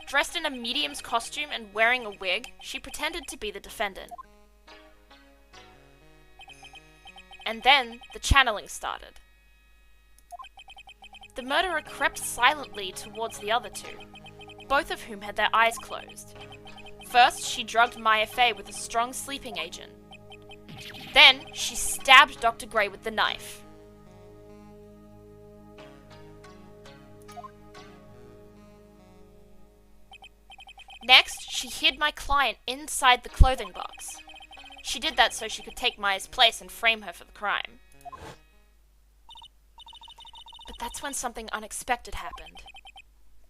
Dressed in a medium's costume and wearing a wig, she pretended to be the defendant. And then the channeling started. The murderer crept silently towards the other two, both of whom had their eyes closed. First, she drugged Maya Fey with a strong sleeping agent. Then, she stabbed Dr. Gray with the knife. Next, she hid my client inside the clothing box. She did that so she could take Maya's place and frame her for the crime. But that's when something unexpected happened.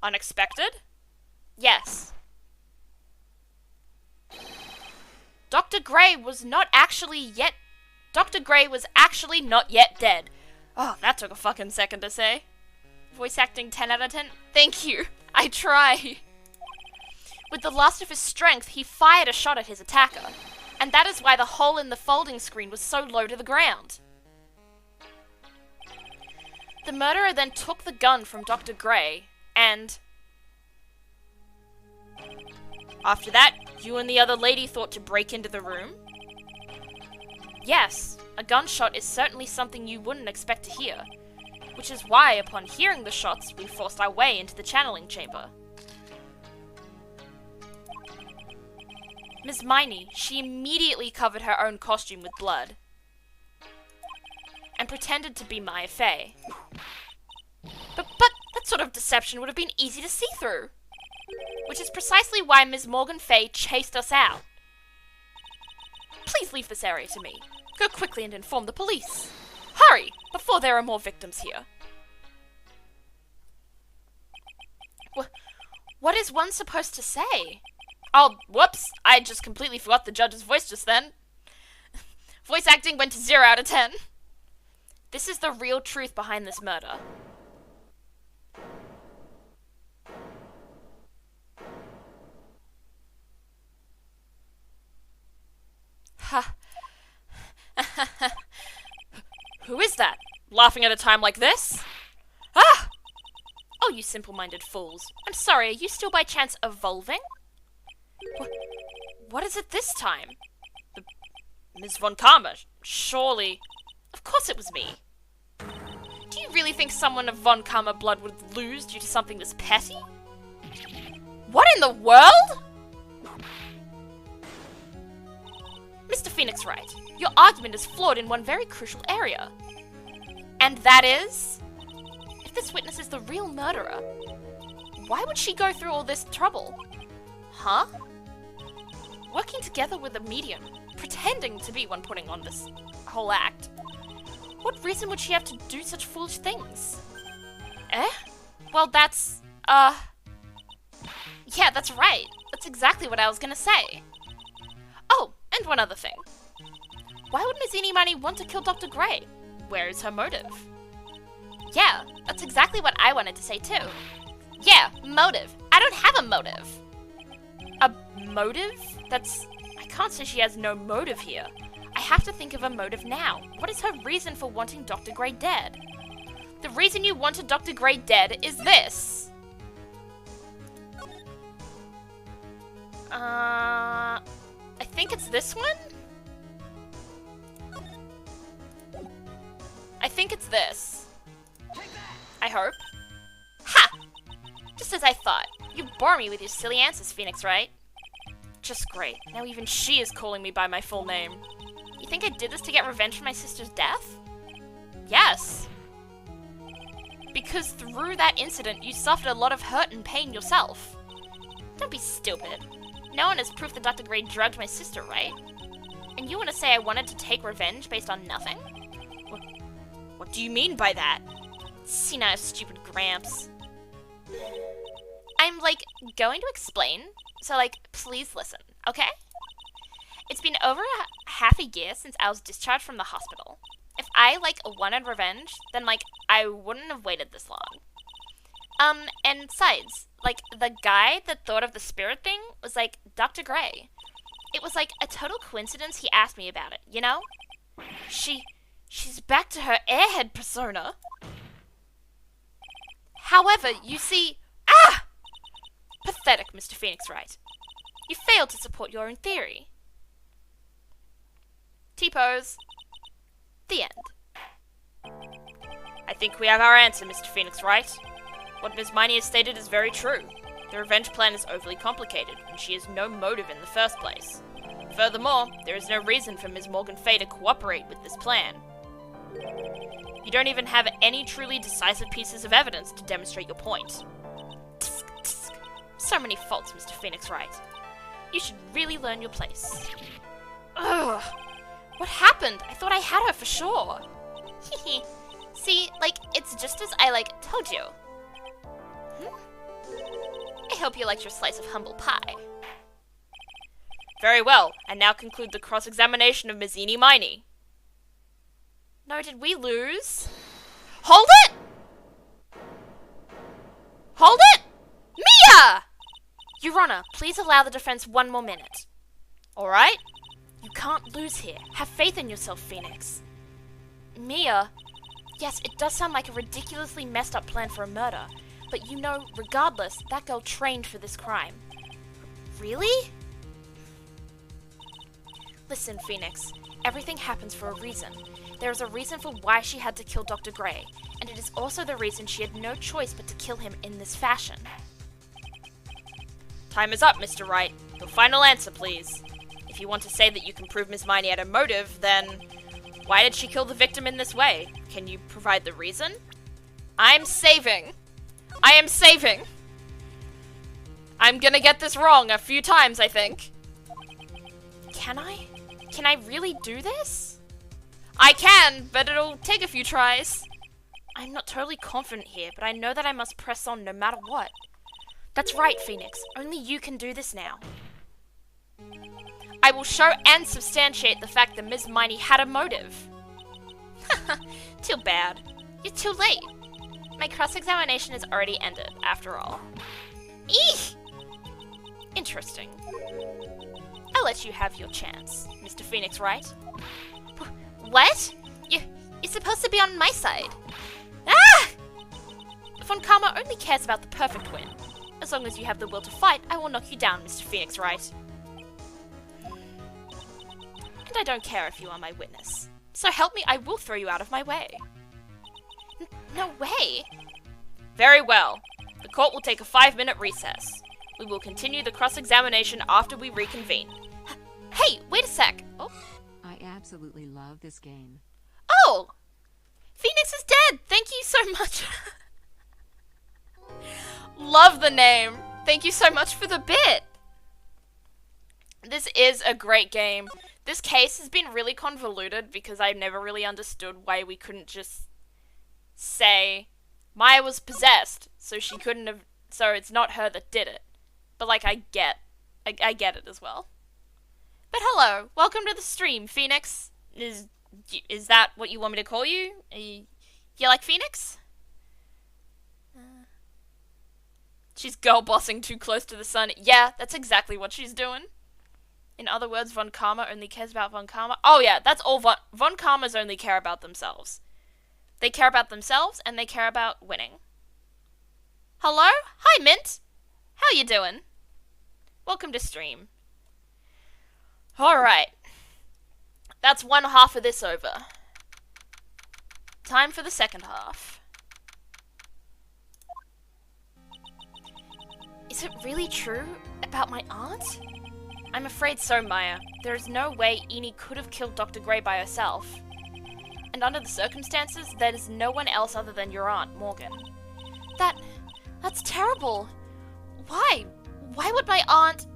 Unexpected? Yes. Dr. Gray was actually not yet dead. Oh, that took a fucking second to say. Voice acting 10 out of 10? Thank you. I try. With the last of his strength, he fired a shot at his attacker. And that is why the hole in the folding screen was so low to the ground. The murderer then took the gun from Dr. Gray, and... After that, you and the other lady thought to break into the room? Yes, a gunshot is certainly something you wouldn't expect to hear, which is why, upon hearing the shots, we forced our way into the channeling chamber. Ms. Meeny, she immediately covered her own costume with blood, and pretended to be Maya Fey. But that sort of deception would have been easy to see through. Which is precisely why Ms. Morgan Fey chased us out. Please leave this area to me. Go quickly and inform the police. Hurry, before there are more victims here. What is one supposed to say? Oh, whoops, I just completely forgot the judge's voice just then. Voice acting went to 0 out of 10. This is the real truth behind this murder. Ha. Who is that? Laughing at a time like this? Ah! Oh, you simple-minded fools. I'm sorry, are you still by chance evolving? What is it this time? Ms. Von Karma, surely. Of course it was me. Do you really think someone of Von Karma blood would lose due to something this petty? What in the world? Mr. Phoenix Wright, your argument is flawed in one very crucial area. And that is? If this witness is the real murderer, why would she go through all this trouble? Huh? Working together with a medium, pretending to be one putting on this whole act. What reason would she have to do such foolish things? Eh? Well, that's, yeah, that's right. That's exactly what I was gonna say. Oh, and one other thing. Why would Ms. EENY MEENY want to kill Dr. Gray? Where is her motive? Yeah, that's exactly what I wanted to say too. Yeah, motive. I don't have a motive. A motive? I can't say she has no motive here. I have to think of a motive now. What is her reason for wanting Dr. Gray dead? The reason you wanted Dr. Gray dead is this. I think it's this one? I think it's this. I hope. Ha! Just as I thought. You bore me with your silly answers, Phoenix, right? Just great. Now even she is calling me by my full name. You think I did this to get revenge for my sister's death? Yes. Because through that incident, you suffered a lot of hurt and pain yourself. Don't be stupid. No one has proof that Dr. Gray drugged my sister, right? And you want to say I wanted to take revenge based on nothing? What do you mean by that? Senile, stupid Gramps. I'm, going to explain. So, please listen, okay? It's been over half a year since I was discharged from the hospital. If I, wanted revenge, then, I wouldn't have waited this long. And besides, the guy that thought of the spirit thing was, Dr. Gray. It was like a total coincidence he asked me about it, you know? She's back to her airhead persona. However, you see... Ah! Pathetic, Mr. Phoenix Wright. You failed to support your own theory. T-pose. The end. I think we have our answer, Mr. Phoenix Wright. What Ms. Miney has stated is very true. The revenge plan is overly complicated, and she has no motive in the first place. Furthermore, there is no reason for Ms. Morgan Fay to cooperate with this plan. You don't even have any truly decisive pieces of evidence to demonstrate your point. Tsk, tsk. So many faults, Mr. Phoenix Wright. You should really learn your place. Ugh. What happened? I thought I had her for sure. Hehe. See, it's just as I, told you. I hope you liked your slice of humble pie. Very well, and now conclude the cross-examination of Ms. EENY MEENY. No, did we lose? Hold it! Hold it! Mia! Your Honor, please allow the defense 1 more minute. Alright? You can't lose here. Have faith in yourself, Phoenix. Mia? Yes, it does sound like a ridiculously messed up plan for a murder, but you know, regardless, that girl trained for this crime. Really? Listen, Phoenix, everything happens for a reason. There is a reason for why she had to kill Dr. Gray, and it is also the reason she had no choice but to kill him in this fashion. Time is up, Mr. Wright. Your final answer, please. If you want to say that you can prove Ms. Miney had a motive, then why did she kill the victim in this way? Can you provide the reason? I am saving. I'm gonna get this wrong a few times, I think. Can I? Can I really do this? I can, but it'll take a few tries. I'm not totally confident here, but I know that I must press on no matter what. That's right, Phoenix. Only you can do this now. I will show and substantiate the fact that Ms. Miney had a motive. Too bad. You're too late. My cross-examination is already ended, after all. Eek! Interesting. I'll let you have your chance, Mr. Phoenix Wright. What? You're supposed to be on my side. Ah! Von Karma only cares about the perfect win. As long as you have the will to fight, I will knock you down, Mr. Phoenix Wright. And I don't care if you are my witness. So help me, I will throw you out of my way. No way! Very well. The court will take a 5-minute recess. We will continue the cross-examination after we reconvene. Hey, wait a sec. Oh. I absolutely love this game. Oh! Phoenix is dead! Thank you so much. Love the name. Thank you so much for the bit. This is a great game. This case has been really convoluted because I've never really understood why we couldn't just say Maya was possessed, so she couldn't have, so it's not her that did it. But I get it as well. But hello, welcome to the stream, Phoenix. Is that what you want me to call you? You like Phoenix? She's girl bossing too close to the sun. Yeah, that's exactly what she's doing. In other words, Von Karma only cares about Von Karma. Oh yeah, that's all Von Karmas only care about themselves. They care about themselves and they care about winning. Hello? Hi, Mint. How you doing? Welcome to stream. Alright. That's one half of this over. Time for the second half. Is it really true about my aunt? I'm afraid so, Maya. There is no way EENY could have killed Dr. Gray by herself. And under the circumstances, there is no one else other than your aunt, Morgan. That's terrible. Why? Why would my aunt...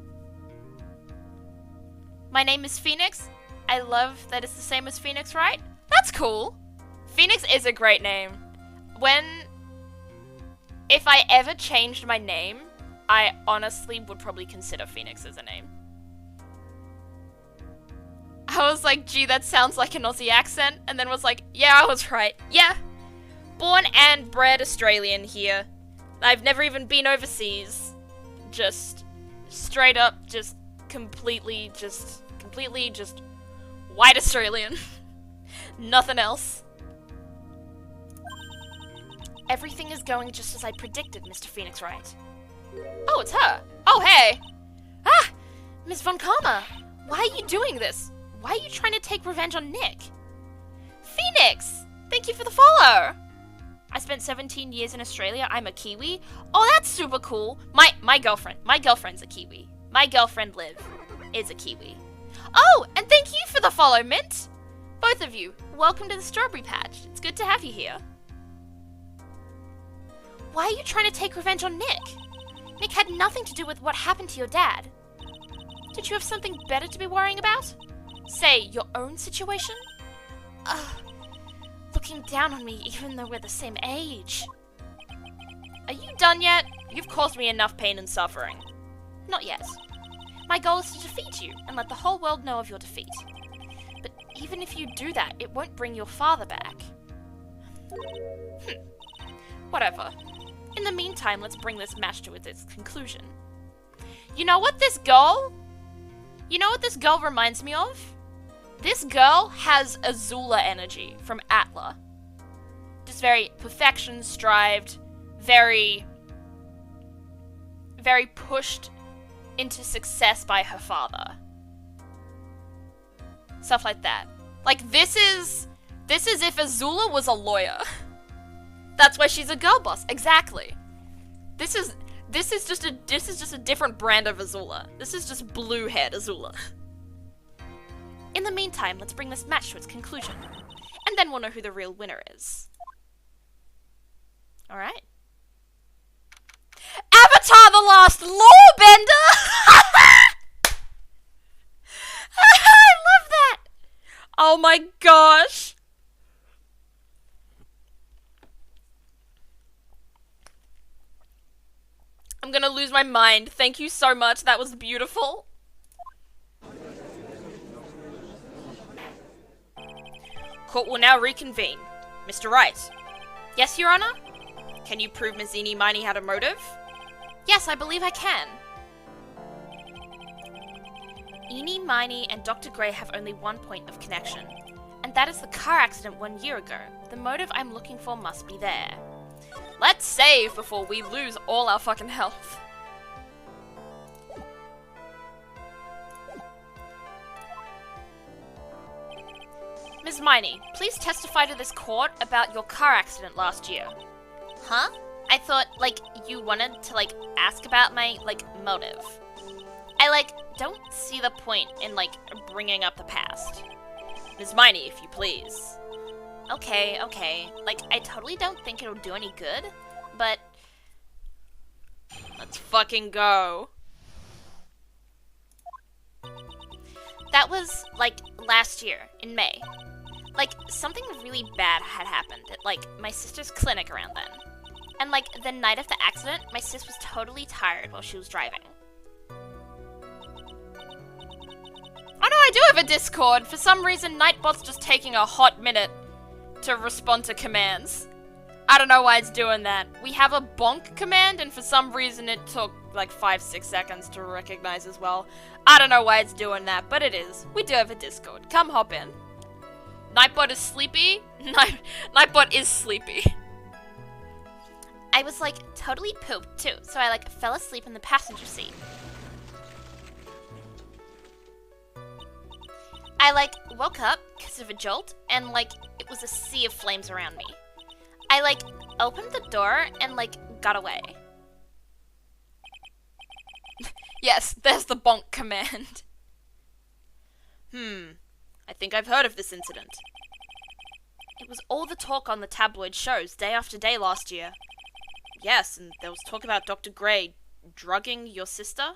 My name is Phoenix. I love that it's the same as Phoenix, right? That's cool. Phoenix is a great name. If I ever changed my name, I honestly would probably consider Phoenix as a name. I was like, gee, that sounds like an Aussie accent, and then was like, yeah, I was right. Yeah. Born and bred Australian here. I've never even been overseas. Just straight up, just completely just white Australian. Nothing else. Everything is going just as I predicted, Mr. Phoenix Wright. Oh, it's her. Oh, hey. Ah, Miss Von Karma. Why are you doing this? Why are you trying to take revenge on Nick? Phoenix, thank you for the follow. I spent 17 years in Australia. I'm a Kiwi. Oh, that's super cool. My girlfriend's a Kiwi. My girlfriend Liv is a Kiwi. Oh, and thank you for the follow, Mint. Both of you, welcome to the Strawberry Patch. It's good to have you here. Why are you trying to take revenge on Nick? Nick had nothing to do with what happened to your dad. Did you have something better to be worrying about? Say, your own situation? Looking down on me even though we're the same age. Are you done yet? You've caused me enough pain and suffering. Not yet. My goal is to defeat you and let the whole world know of your defeat. But even if you do that, it won't bring your father back. Whatever. In the meantime, let's bring this match to its conclusion. You know what this girl reminds me of? This girl has Azula energy from Atla. Just very perfection-strived, very pushed into success by her father. Stuff like that. Like, this is if Azula was a lawyer. That's why she's a girl boss. Exactly. This is just a different brand of Azula. This is just blue-haired Azula. In the meantime, let's bring this match to its conclusion. And then we'll know who the real winner is. Alright. Avatar the Last Lawbender! I love that! Oh my gosh! I'm gonna lose my mind. Thank you so much. That was beautiful. Court will now reconvene. Mr. Wright. Yes, Your Honor? Can you prove Ms. EENY MEENY had a motive? Yes, I believe I can. EENY MEENY and Dr. Gray have only one point of connection, and that is the car accident 1 year ago. The motive I'm looking for must be there. Let's save before we lose all our fucking health. Ms. Miney, please testify to this court about your car accident last year. Huh? I thought, you wanted to, ask about my, motive. I, don't see the point in, bringing up the past. Ms. Miney, if you please. Okay. I totally don't think it'll do any good, but... let's fucking go. That was, last year, in May. Something really bad had happened at, my sister's clinic around then. And, the night of the accident, my sis was totally tired while she was driving. Oh no, I do have a Discord! For some reason, Nightbot's just taking a hot minute to respond to commands. I don't know why it's doing that. We have a bonk command, and for some reason it took, 5-6 seconds to recognize as well. I don't know why it's doing that, but it is. We do have a Discord. Come hop in. Nightbot is sleepy? Nightbot is sleepy. I was, totally pooped, too, so I, fell asleep in the passenger seat. I, woke up because of a jolt, and, it was a sea of flames around me. I, opened the door and, got away. Yes, there's the bonk command. I think I've heard of this incident. It was all the talk on the tabloid shows day after day last year. Yes, and there was talk about Dr. Gray drugging your sister.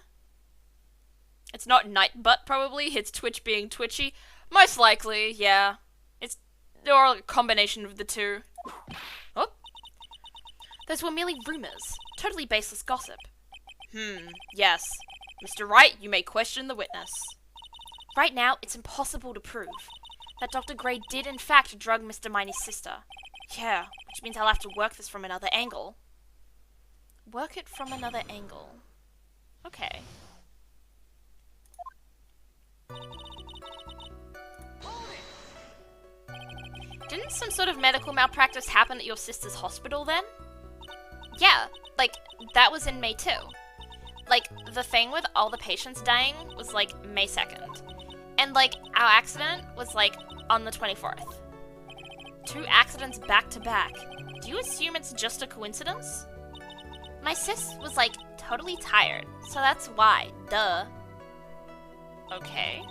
It's not Nightbutt, probably. It's Twitch being twitchy. Most likely, yeah. They're a combination of the two. Oh. Those were merely rumors. Totally baseless gossip. Yes. Mr. Wright, you may question the witness. Right now, it's impossible to prove that Dr. Gray did in fact drug Mr. Miney's sister. Yeah, which means I'll have to work this from another angle. Work it from another angle. Okay. Didn't some sort of medical malpractice happen at your sister's hospital then? Yeah, like, that was in May too. Like, the thing with all the patients dying was like May 2nd. And like, our accident was like on the 24th. 2 accidents back to back. Do you assume it's just a coincidence? My sis was like totally tired, so that's why, duh. Okay.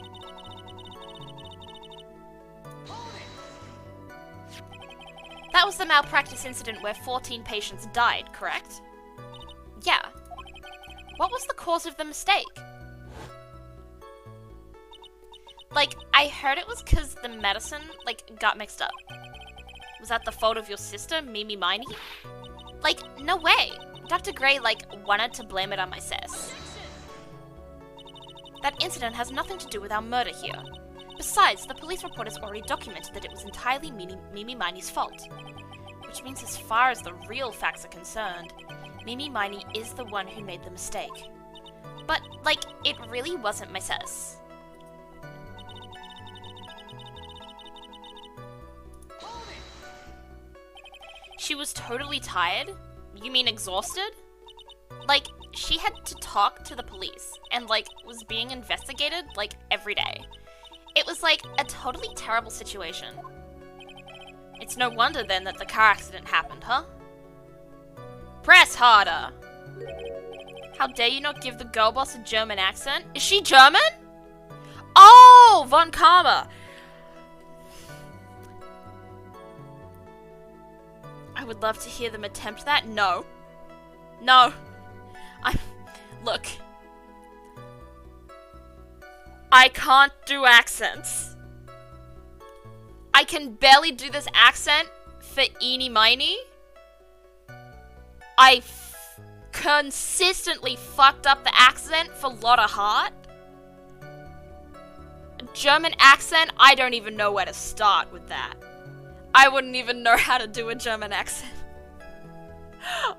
That was the malpractice incident where 14 patients died, correct? Yeah. What was the cause of the mistake? Like, I heard it was because the medicine, like, got mixed up. Was that the fault of your sister, EENY MEENY? Like, no way. Dr. Gray, like, wanted to blame it on my sis. That incident has nothing to do with our murder here. Besides, the police report has already documented that it was entirely EENY MEENY's fault. Which means as far as the real facts are concerned, EENY MEENY is the one who made the mistake. But, like, it really wasn't my sis. She was totally tired? You mean exhausted? Like, she had to talk to the police and, like, was being investigated, like, every day. It was, like, a totally terrible situation. It's no wonder, then, that the car accident happened, huh? Press harder! How dare you not give the girl boss a German accent? Is she German? Oh, von Karma! I would love to hear them attempt that. No. No. Look. I can't do accents. I can barely do this accent for EENY MEENY. I consistently fucked up the accent for Lotta Hart. German accent, I don't even know where to start with that. I wouldn't even know how to do a German accent.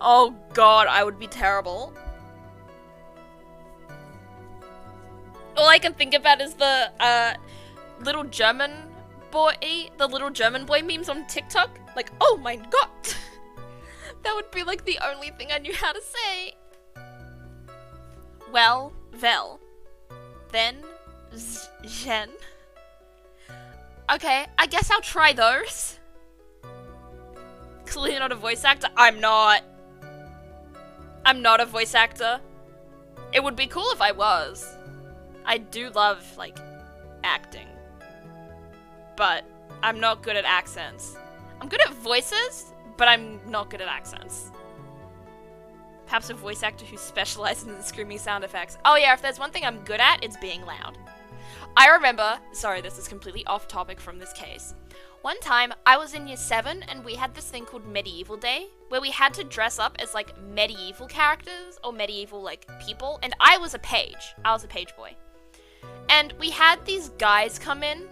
Oh god, I would be terrible. All I can think about is the little German boy memes on TikTok. Like, oh my god. That would be like the only thing I knew how to say. Well, then, Jen. Okay, I guess I'll try those. Clearly not a voice actor. I'm not a voice actor. It would be cool if I was. I do love, like, acting. But I'm not good at accents. I'm good at voices, but I'm not good at accents. Perhaps a voice actor who specializes in screaming sound effects. Oh yeah, if there's one thing I'm good at, it's being loud. I remember, sorry, this is completely off topic from this case. One time, I was in year 7 and we had this thing called Medieval Day, where we had to dress up as like medieval characters or medieval like people, and I was a page. I was a page boy. And we had these guys come in,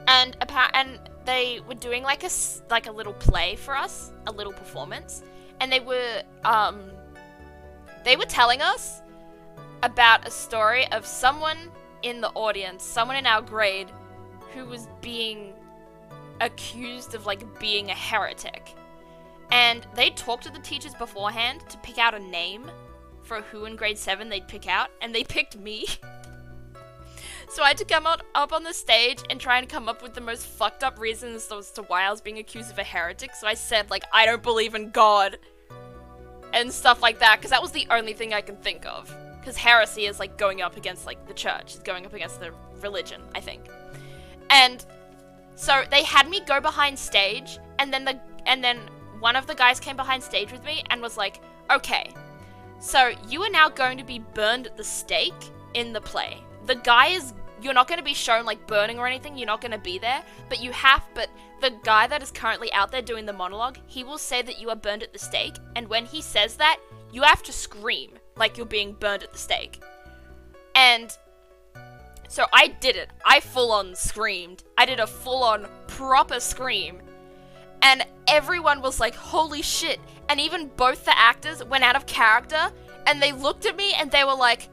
and they were doing like a little play for us, a little performance, and they were telling us about a story of someone in the audience, someone in our grade, who was being accused of like being a heretic. And they talked to the teachers beforehand to pick out a name for who in grade 7 they'd pick out, and they picked me. So I had to come up on the stage and try and come up with the most fucked up reasons as to why I was being accused of a heretic. So I said, like, I don't believe in God and stuff like that, because that was the only thing I can think of. Because heresy is like going up against like the church, it's going up against the religion, I think. And so they had me go behind stage, and then one of the guys came behind stage with me and was like, okay, so you are now going to be burned at the stake in the play. The guy is, you're not going to be shown like burning or anything, you're not going to be there, but the guy that is currently out there doing the monologue, he will say that you are burned at the stake, and when he says that, you have to scream like you're being burned at the stake. And so I did it. I full on screamed. I did a full on proper scream. And everyone was like, holy shit. And even both the actors went out of character and they looked at me and they were like,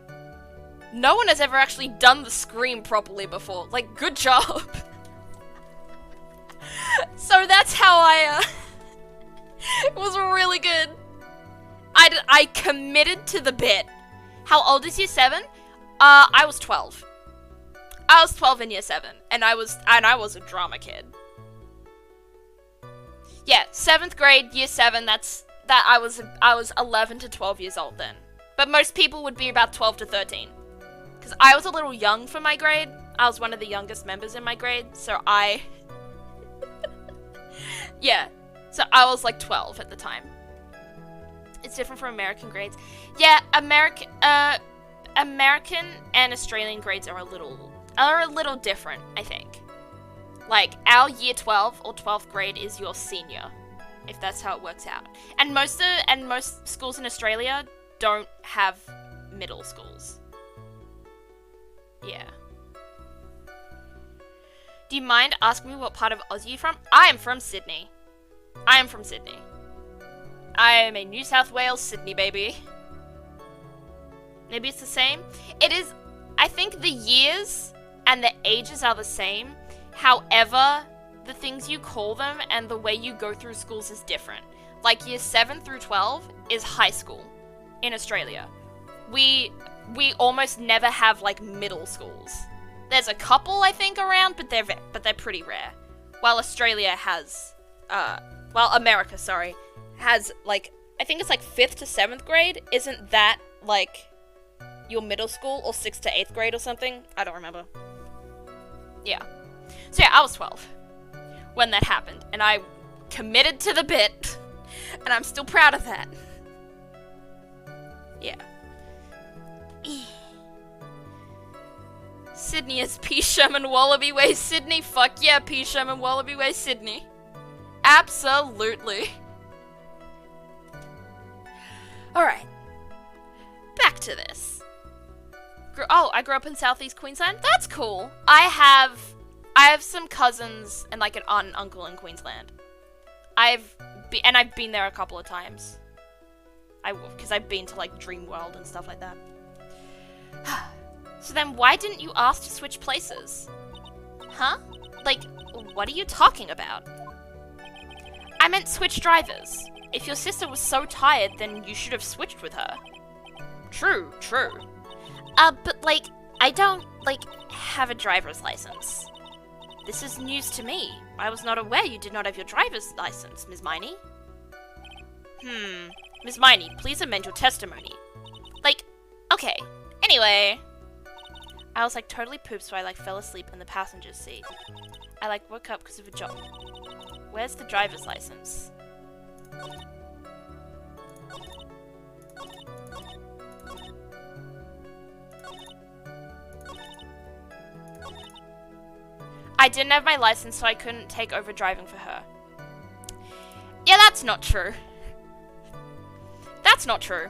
No one has ever actually done the scream properly before. Like, good job. So that's how it was really good. I committed to the bit. How old is year 7? I was 12. I was 12 in year 7, and I was a drama kid. Yeah, 7th grade, year 7, I was 11 to 12 years old then. But most people would be about 12 to 13. Because I was a little young for my grade. I was one of the youngest members in my grade, so yeah, so I was like 12 at the time. It's different from American grades. Yeah, American and Australian grades are a little different, I think. Like, our year 12 or 12th grade is your senior, if that's how it works out. And most schools in Australia don't have middle schools. Yeah. Do you mind asking me what part of Aussie you're from? I am from Sydney. I am from Sydney. I am a New South Wales Sydney baby. Maybe it's the same? It is. I think the years and the ages are the same. However, the things you call them and the way you go through schools is different. Like year 7 through 12 is high school in Australia. We almost never have like middle schools. There's a couple I think around, but they're pretty rare. While Australia has, America, sorry, has like, I think it's like 5th to 7th grade. Isn't that like your middle school, or 6th to 8th grade or something? I don't remember. Yeah. So yeah, I was 12 when that happened, and I committed to the bit, and I'm still proud of that. Yeah. Sydney is P. Sherman Wallaby Way, Sydney. Fuck yeah, P. Sherman Wallaby Way, Sydney. Absolutely. Alright. Back to this. I grew up in Southeast Queensland? That's cool. I have some cousins and like an aunt and uncle in Queensland. I've been there a couple of times. Because I've been to like Dreamworld and stuff like that. So then why didn't you ask to switch places? Huh? Like, what are you talking about? I meant switch drivers. If your sister was so tired, then you should have switched with her. True. But like, I don't, like, have a driver's license. This is news to me. I was not aware you did not have your driver's license, Ms. Miney. Ms. Miney, please amend your testimony. Like, okay. Anyway. I was like totally pooped, so I like fell asleep in the passenger's seat. I like woke up because of a job. Where's the driver's license? I didn't have my license, so I couldn't take over driving for her. Yeah, that's not true. That's not true.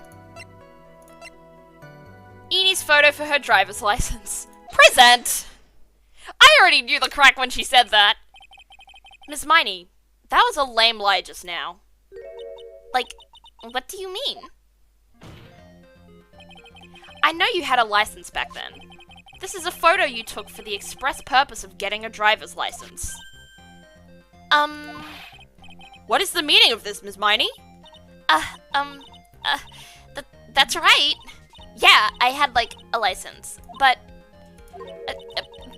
EENY's photo for her driver's license. Present! I already knew the crack when she said that. Ms. Miney, that was a lame lie just now. Like, what do you mean? I know you had a license back then. This is a photo you took for the express purpose of getting a driver's license. What is the meaning of this, Ms. Miney? That's right. Yeah, I had, like, a license, but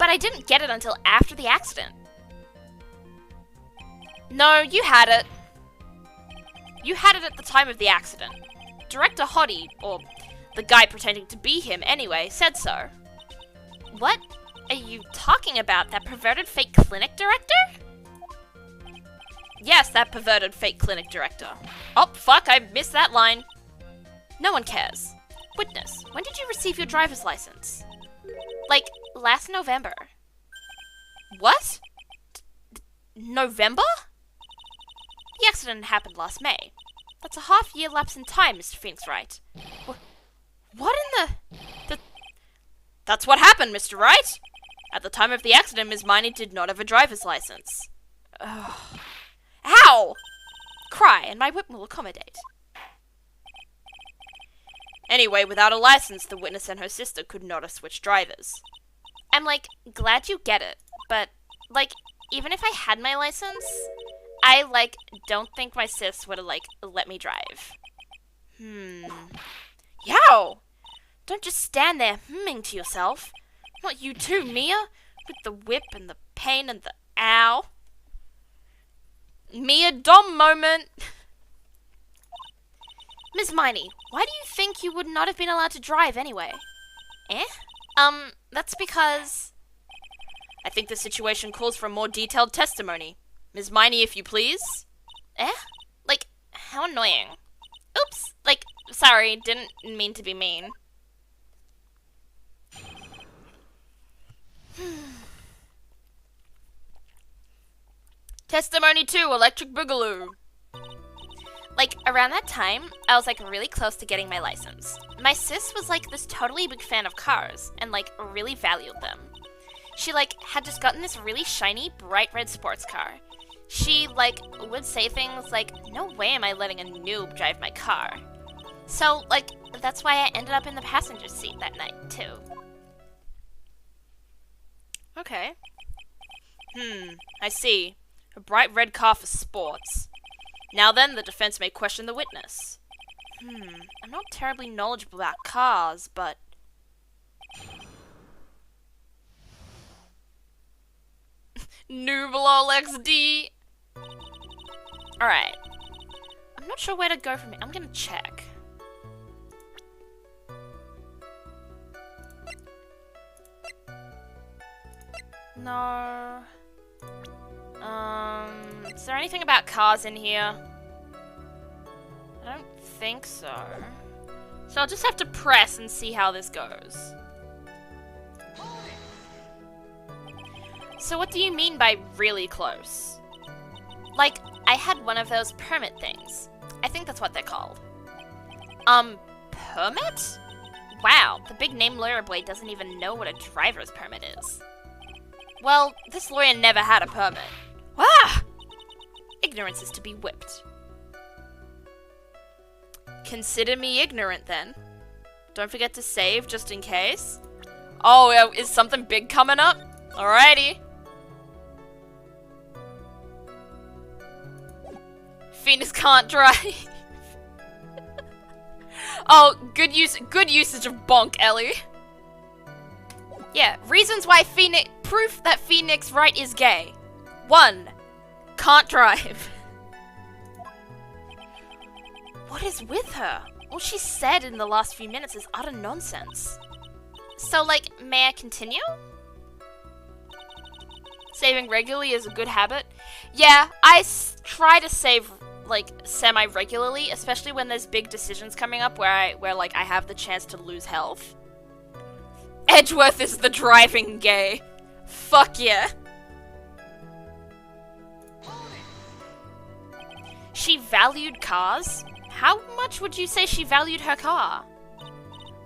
I didn't get it until after the accident. No, you had it. You had it at the time of the accident. Director Hottie, or the guy pretending to be him anyway, said so. What are you talking about? That perverted fake clinic director? Yes, that perverted fake clinic director. Oh, fuck, I missed that line. No one cares. Witness, when did you receive your driver's license? Like, last November. What? November? The accident happened last May. That's a half-year lapse in time, Mr. Phoenix Wright. What in the... That's what happened, Mr. Wright. At the time of the accident, Ms. Miney did not have a driver's license. Ugh. Ow! Cry, and my whip will accommodate. Anyway, without a license, the witness and her sister could not have switched drivers. I'm, like, glad you get it, but, like, even if I had my license, I, like, don't think my sis would have, like, let me drive. Yow! Don't just stand there humming to yourself. Not you too, Mia, with the whip and the pain and the ow. Mia, dumb moment. Ms. Miney, why do you think you would not have been allowed to drive anyway? Eh? That's because... I think the situation calls for a more detailed testimony. Ms. Miney, if you please. Eh? Like, how annoying. Oops, like, sorry, didn't mean to be mean. Testimony 2, Electric Boogaloo. Like, around that time, I was, like, really close to getting my license. My sis was, like, this totally big fan of cars, and, like, really valued them. She, like, had just gotten this really shiny, bright red sports car. She, like, would say things like, no way am I letting a noob drive my car. So, like, that's why I ended up in the passenger seat that night, too. Okay. I see. A bright red car for sports. Now then, the defense may question the witness. I'm not terribly knowledgeable about cars, but... Nooblol XD! Alright. I'm not sure where to go from here. I'm gonna check. No. Is there anything about cars in here? I don't think so. So I'll just have to press and see how this goes. So what do you mean by really close? Like, I had one of those permit things. I think that's what they're called. Permit? Wow, the big name lawyer boy doesn't even know what a driver's permit is. Well, this lawyer never had a permit. Ah! Ignorance is to be whipped. Consider me ignorant, then. Don't forget to save, just in case. Oh, is something big coming up? Alrighty. Phoenix can't drive. Oh, good usage of bonk, Ellie. Yeah, reasons why proof that Phoenix Wright is gay. 1. Can't drive. What is with her? All she said in the last few minutes is utter nonsense. So, like, may I continue? Saving regularly is a good habit. Yeah, I try to save, like, semi-regularly, especially when there's big decisions coming up where I have the chance to lose health. Edgeworth is the driving gay. Fuck yeah. She valued cars? How much would you say she valued her car?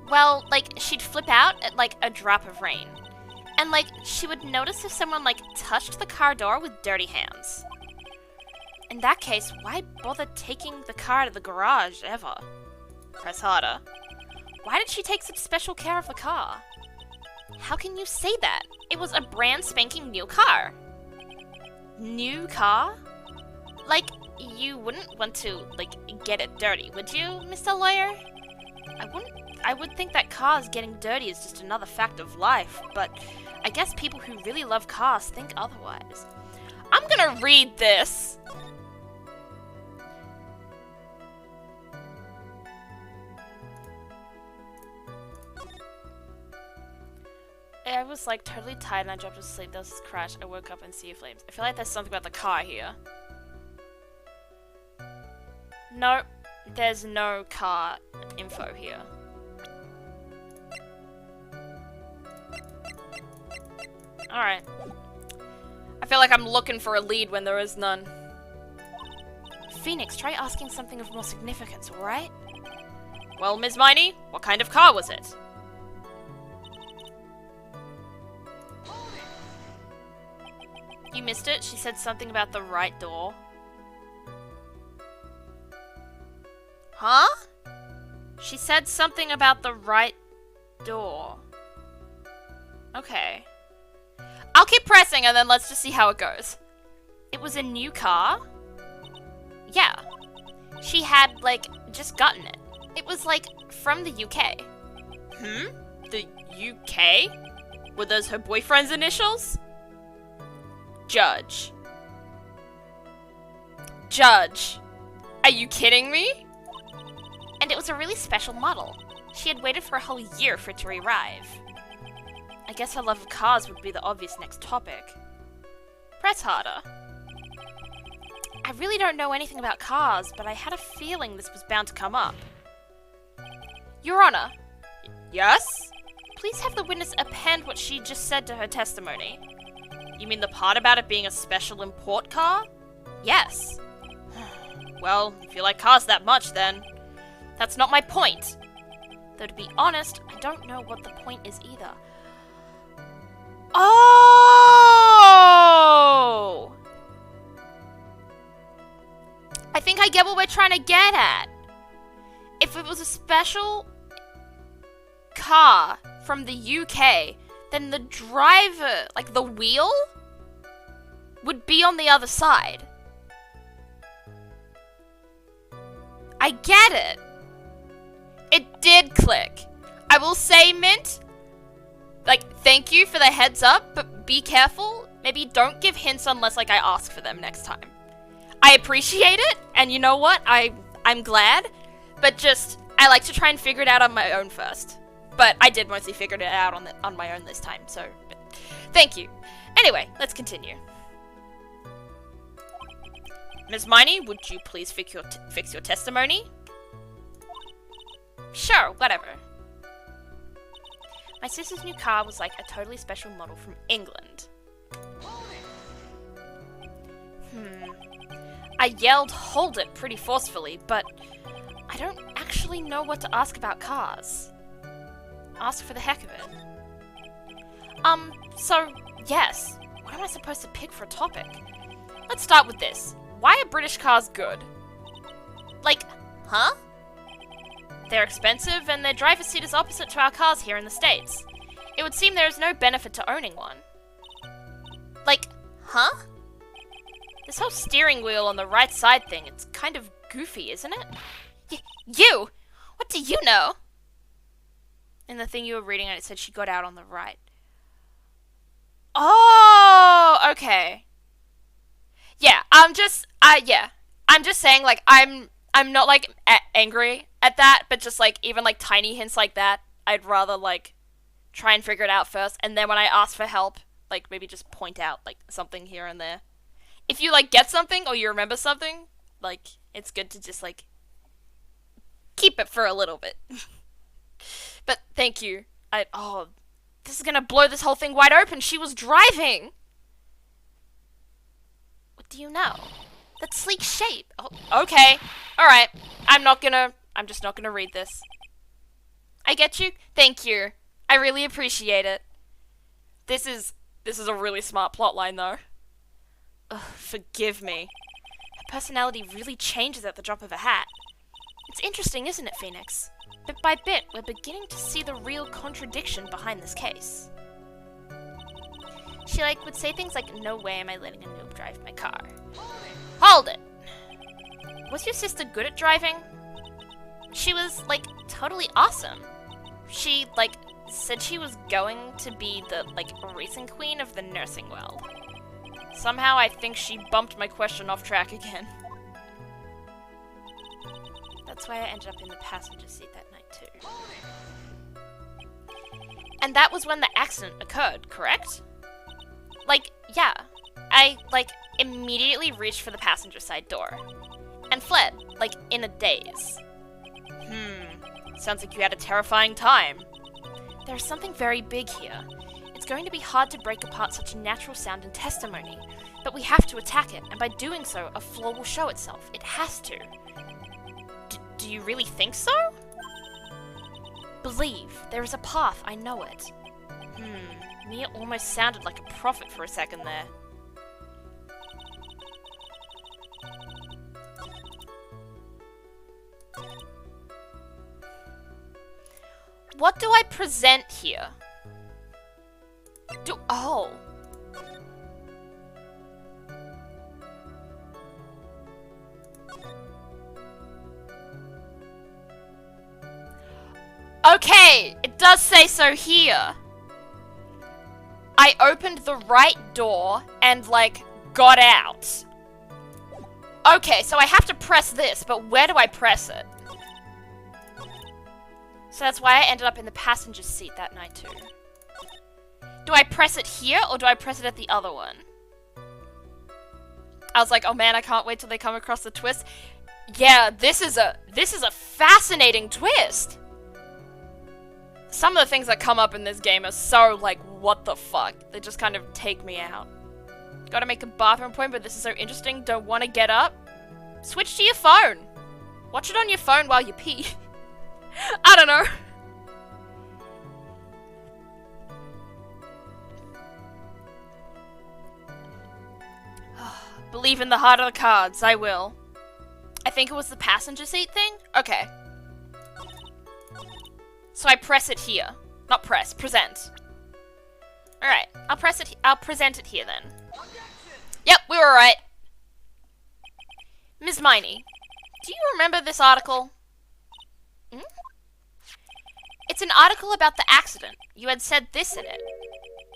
Well, like, she'd flip out at, like, a drop of rain. And, like, she would notice if someone, like, touched the car door with dirty hands. In that case, why bother taking the car to the garage ever? Press harder. Why did she take such special care of the car? How can you say that? It was a brand spanking new car. New car? Like, you wouldn't want to, like, get it dirty, would you, Mr. Lawyer? I would think that cars getting dirty is just another fact of life, but I guess people who really love cars think otherwise. I'm gonna read this. I was, like, totally tired and I dropped asleep. There was this crash. I woke up and see flames. I feel like there's something about the car here. No, there's no car info here. Alright. I feel like I'm looking for a lead when there is none. Phoenix, try asking something of more significance, alright? Well, Ms. Miney, what kind of car was it? You missed it? She said something about the right door. Huh? She said something about the right door. Okay. I'll keep pressing and then let's just see how it goes. It was a new car? Yeah. She had, like, just gotten it. It was, like, from the UK. The UK? Were those her boyfriend's initials? Judge. Judge. Are you kidding me? And it was a really special model. She had waited for a whole year for it to arrive. I guess her love of cars would be the obvious next topic. Press harder. I really don't know anything about cars, but I had a feeling this was bound to come up. Your Honor. Yes? Please have the witness append what she just said to her testimony. You mean the part about it being a special import car? Yes. Well, if you like cars that much, then... That's not my point. Though to be honest, I don't know what the point is either. Oh! I think I get what we're trying to get at. If it was a special car from the UK, then the driver, like the wheel, would be on the other side. I get it. It did click. I will say, Mint, like, thank you for the heads up, but be careful. Maybe don't give hints unless, like, I ask for them next time. I appreciate it, and you know what? I'm glad, but just, I like to try and figure it out on my own first. But I did mostly figure it out on my own this time, so thank you. Anyway, let's continue. Ms. Meeny, would you please fix your testimony? Sure, whatever. My sister's new car was like a totally special model from England. I yelled, "Hold it," pretty forcefully, but I don't actually know what to ask about cars. Ask for the heck of it. So, yes. What am I supposed to pick for a topic? Let's start with this. Why are British cars good? Like, huh? They're expensive, and their driver's seat is opposite to our cars here in the States. It would seem there is no benefit to owning one. Like, huh? This whole steering wheel on the right side thing, it's kind of goofy, isn't it? You! What do you know? In the thing you were reading, it said she got out on the right. Oh, okay. Yeah, I'm just saying, like, I'm not, like, angry at that, but just, like, even, like, tiny hints like that, I'd rather, like, try and figure it out first, and then when I ask for help, like, maybe just point out, like, something here and there. If you, like, get something, or you remember something, like, it's good to just, like, keep it for a little bit. But thank you. This is gonna blow this whole thing wide open. She was driving! What do you know? That sleek shape. Oh, okay. Alright. I'm just not gonna read this. I get you. Thank you. I really appreciate it. This is a really smart plotline, though. Ugh, forgive me. Her personality really changes at the drop of a hat. It's interesting, isn't it, Phoenix? Bit by bit, we're beginning to see the real contradiction behind this case. She, like, would say things like, "No way am I letting a noob drive my car." Hold it! Was your sister good at driving? She was, like, totally awesome. She, like, said she was going to be the, like, racing queen of the nursing world. Somehow I think she bumped my question off track again. That's why I ended up in the passenger seat that night, too. And that was when the accident occurred, correct? Like, yeah. I, like, immediately reached for the passenger side door. And fled, like, in a daze. Sounds like you had a terrifying time. There's something very big here. It's going to be hard to break apart such a natural sound and testimony. But we have to attack it, and by doing so, a flaw will show itself. It has to. Do you really think so? Believe. There is a path, I know it. Mia almost sounded like a prophet for a second there. What do I present here? Oh. Okay, it does say so here. I opened the right door and, like, got out. Okay, so I have to press this, but where do I press it? So that's why I ended up in the passenger seat that night too. Do I press it here or do I press it at the other one? I was like, oh man, I can't wait till they come across the twist. Yeah, this is a fascinating twist. Some of the things that come up in this game are so like, what the fuck? They just kind of take me out. Gotta make a bathroom point, but this is so interesting. Don't want to get up. Switch to your phone. Watch it on your phone while you pee. I don't know. Believe in the heart of the cards. I will. I think it was the passenger seat thing? Okay. So I press it here. Not press, present. Alright, I'll present it here then. Yep, we were right. Ms. Miney, do you remember this article? It's an article about the accident. You had said this in it.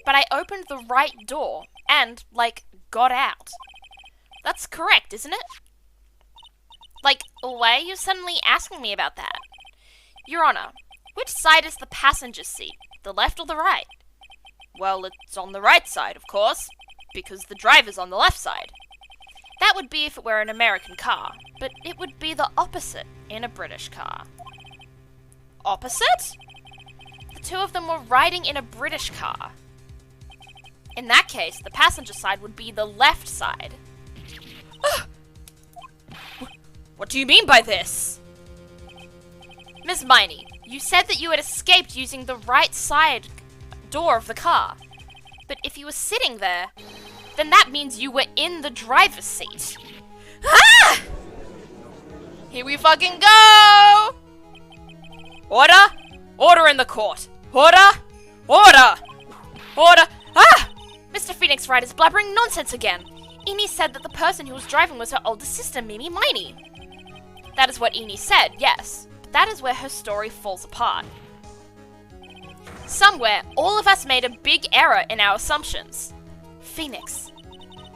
But I opened the right door and, like, got out. That's correct, isn't it? Like, why are you suddenly asking me about that? Your Honor, which side is the passenger seat? The left or the right? Well, it's on the right side, of course, because the driver's on the left side. That would be if it were an American car, but it would be the opposite in a British car. Opposite? The two of them were riding in a British car. In that case, the passenger side would be the left side. What do you mean by this? Ms. Miney, you said that you had escaped using the right side door of the car. But if you were sitting there, then that means you were in the driver's seat. Ah! Here we fucking go! Order! Order in the court! Order! Order! Order! Ah! Mr. Phoenix Wright is blabbering nonsense again. EENY said that the person who was driving was her older sister, EENY MEENY. That is what EENY said, yes. But that is where her story falls apart. Somewhere, all of us made a big error in our assumptions. Phoenix,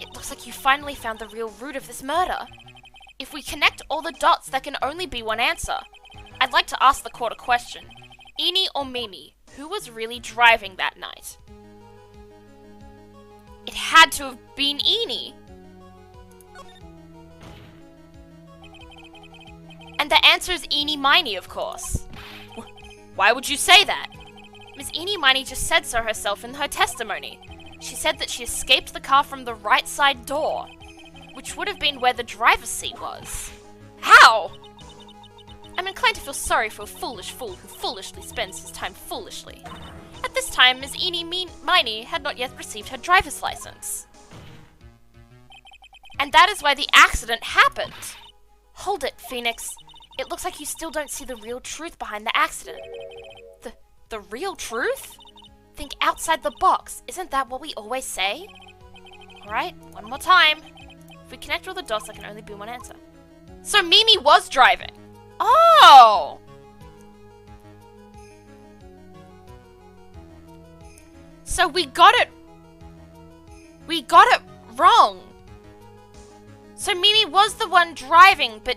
it looks like you finally found the real root of this murder. If we connect all the dots, there can only be one answer. I'd like to ask the court a question. EENY or Mimi, who was really driving that night? It had to have been EENY. And the answer is EENY MEENY, of course. Why would you say that? Miss EENY MEENY just said so herself in her testimony. She said that she escaped the car from the right side door, which would have been where the driver's seat was. How? I'm inclined to feel sorry for a foolish fool who foolishly spends his time foolishly. At this time, Miss EENY MEENY had not yet received her driver's license. And that is why the accident happened. Hold it, Phoenix. It looks like you still don't see the real truth behind the accident. The real truth? Think outside the box. Isn't that what we always say? Alright, one more time. If we connect all the dots, there can only be one answer. So Mimi was driving. Oh! So we got it wrong. So Mimi was the one driving, but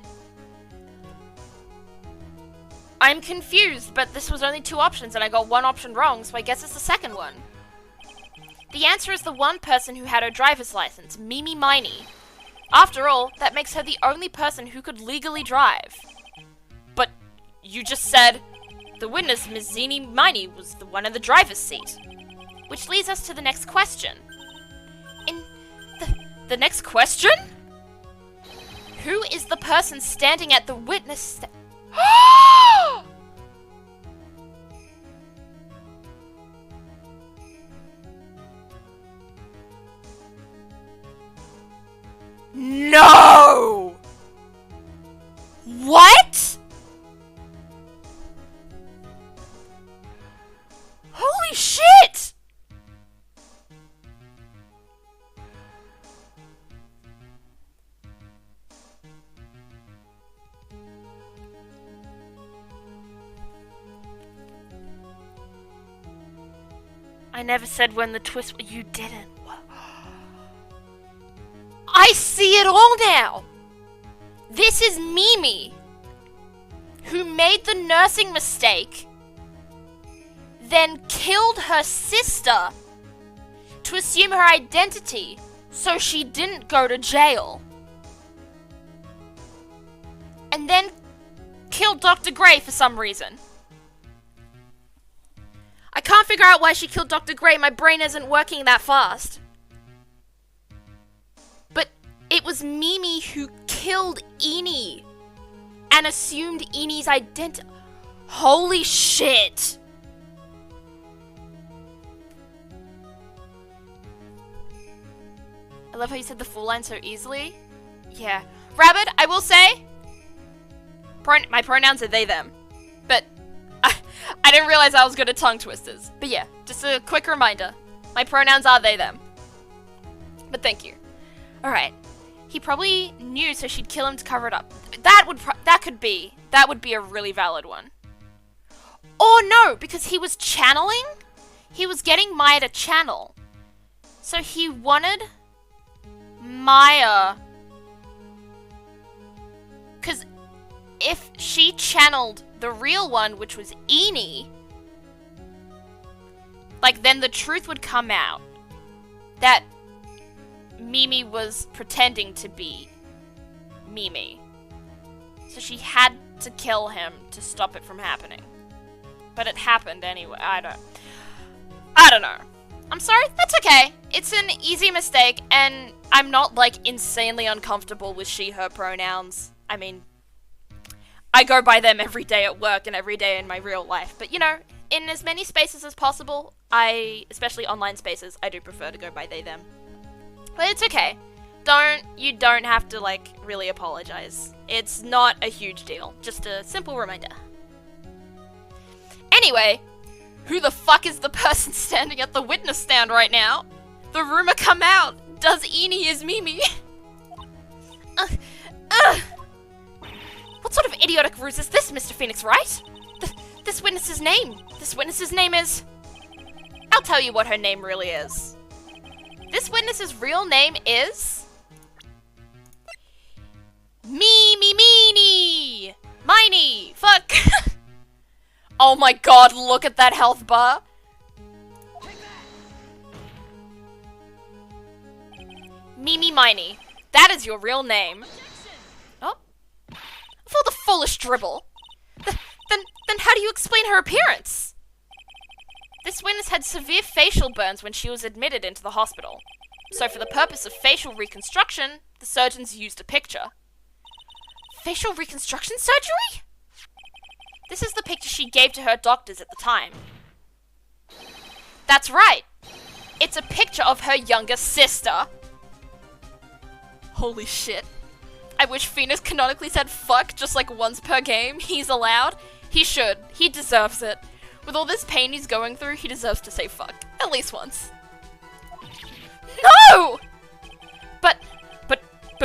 I'm confused, but this was only two options and I got one option wrong, so I guess it's the second one. The answer is the one person who had her driver's license, Mimi MEENY. After all, that makes her the only person who could legally drive. But you just said the witness, Ms. EENY MEENY, was the one in the driver's seat. Which leads us to the next question. The next question? Who is the person standing at the witness No! What? Holy shit! I never said when the twist... You didn't. I see it all now! This is Mimi, who made the nursing mistake, then killed her sister to assume her identity so she didn't go to jail. And then killed Dr. Gray for some reason. I can't figure out why she killed Dr. Gray. My brain isn't working that fast. But it was Mimi who killed EENY and assumed EENY's identity. Holy shit! I love how you said the full line so easily. Yeah. Rabbit, I will say, my pronouns are they, them. But I didn't realize I was good at tongue twisters. But yeah, just a quick reminder. My pronouns are they, them. But thank you. Alright. He probably knew, so she'd kill him to cover it up. That would be a really valid one. Or no, because he was channeling? He was getting Maya to channel. So he wanted Maya... Because if she channeled the real one, which was EENY, like, then the truth would come out that Mimi was pretending to be Mimi. So she had to kill him to stop it from happening. But it happened anyway. I don't know. I'm sorry, that's okay. It's an easy mistake, and I'm not, like, insanely uncomfortable with she, her pronouns. I mean, I go by them every day at work and every day in my real life. But, you know, in as many spaces as possible, especially online spaces, I do prefer to go by they, them. But it's okay. You don't have to, like, really apologize. It's not a huge deal. Just a simple reminder. Anyway, who the fuck is the person standing at the witness stand right now? The rumor come out. Does EENY is Mimi? What sort of idiotic ruse is this, Mr. Phoenix, Wright? This witness's name is... I'll tell you what her name really is. This witness's real name is... Meeny! Miney! Fuck! Oh my god, look at that health bar! Miney. That is your real name. Oh? For the foolish dribble. Then how do you explain her appearance? This witness had severe facial burns when she was admitted into the hospital. So for the purpose of facial reconstruction, the surgeons used a picture. Facial reconstruction surgery? This is the picture she gave to her doctors at the time. That's right. It's a picture of her younger sister. Holy shit. I wish Phoenix canonically said fuck just like once per game. He's allowed. He should. He deserves it. With all this pain he's going through, he deserves to say fuck. At least once. No! But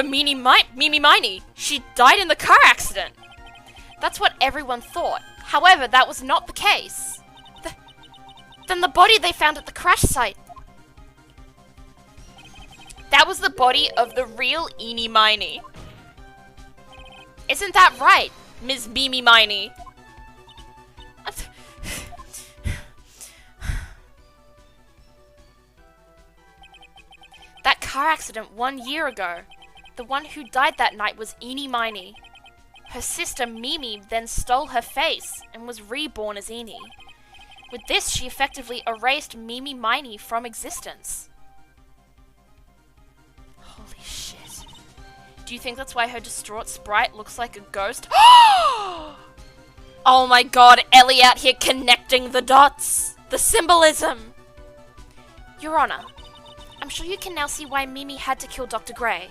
Mimi Miney, she died in the car accident. That's what everyone thought. However, that was not the case. Then the body they found at the crash site. That was the body of the real EENY Meeny. Isn't that right, Ms. Mimi Miney? That car accident 1 year ago. The one who died that night was EENY Meeny. Her sister Mimi then stole her face and was reborn as EENY. With this, she effectively erased Mimi Miney from existence. Holy shit. Do you think that's why her distraught sprite looks like a ghost? Oh my god, Ellie out here connecting the dots! The symbolism! Your Honor, I'm sure you can now see why Mimi had to kill Dr. Gray.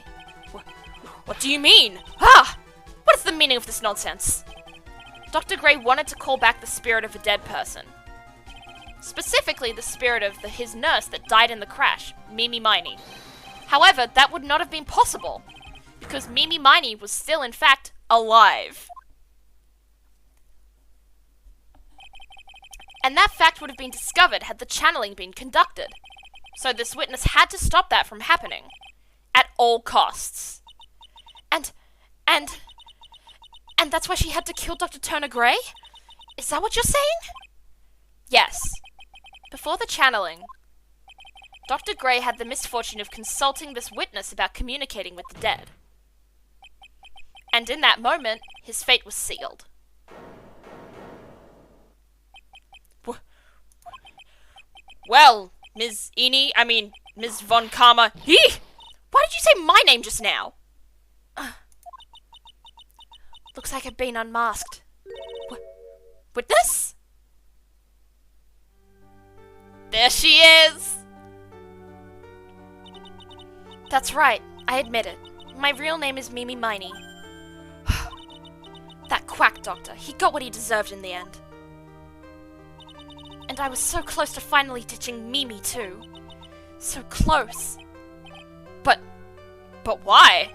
What do you mean? Ah! What is the meaning of this nonsense? Dr. Gray wanted to call back the spirit of a dead person. Specifically the spirit of his nurse that died in the crash, EENY MEENY. However, that would not have been possible, because EENY MEENY was still, in fact, alive. And that fact would have been discovered had the channeling been conducted. So this witness had to stop that from happening. At all costs. And that's why she had to kill Dr. Turner Gray? Is that what you're saying? Yes. Before the channeling, Dr. Gray had the misfortune of consulting this witness about communicating with the dead. And in that moment, his fate was sealed. Well, Ms. Von Karma. Why did you say my name just now? Looks like I've been unmasked. Witness? There she is! That's right, I admit it. My real name is EENY MEENY. That quack doctor, he got what he deserved in the end. And I was so close to finally ditching Mimi too. So close. But why?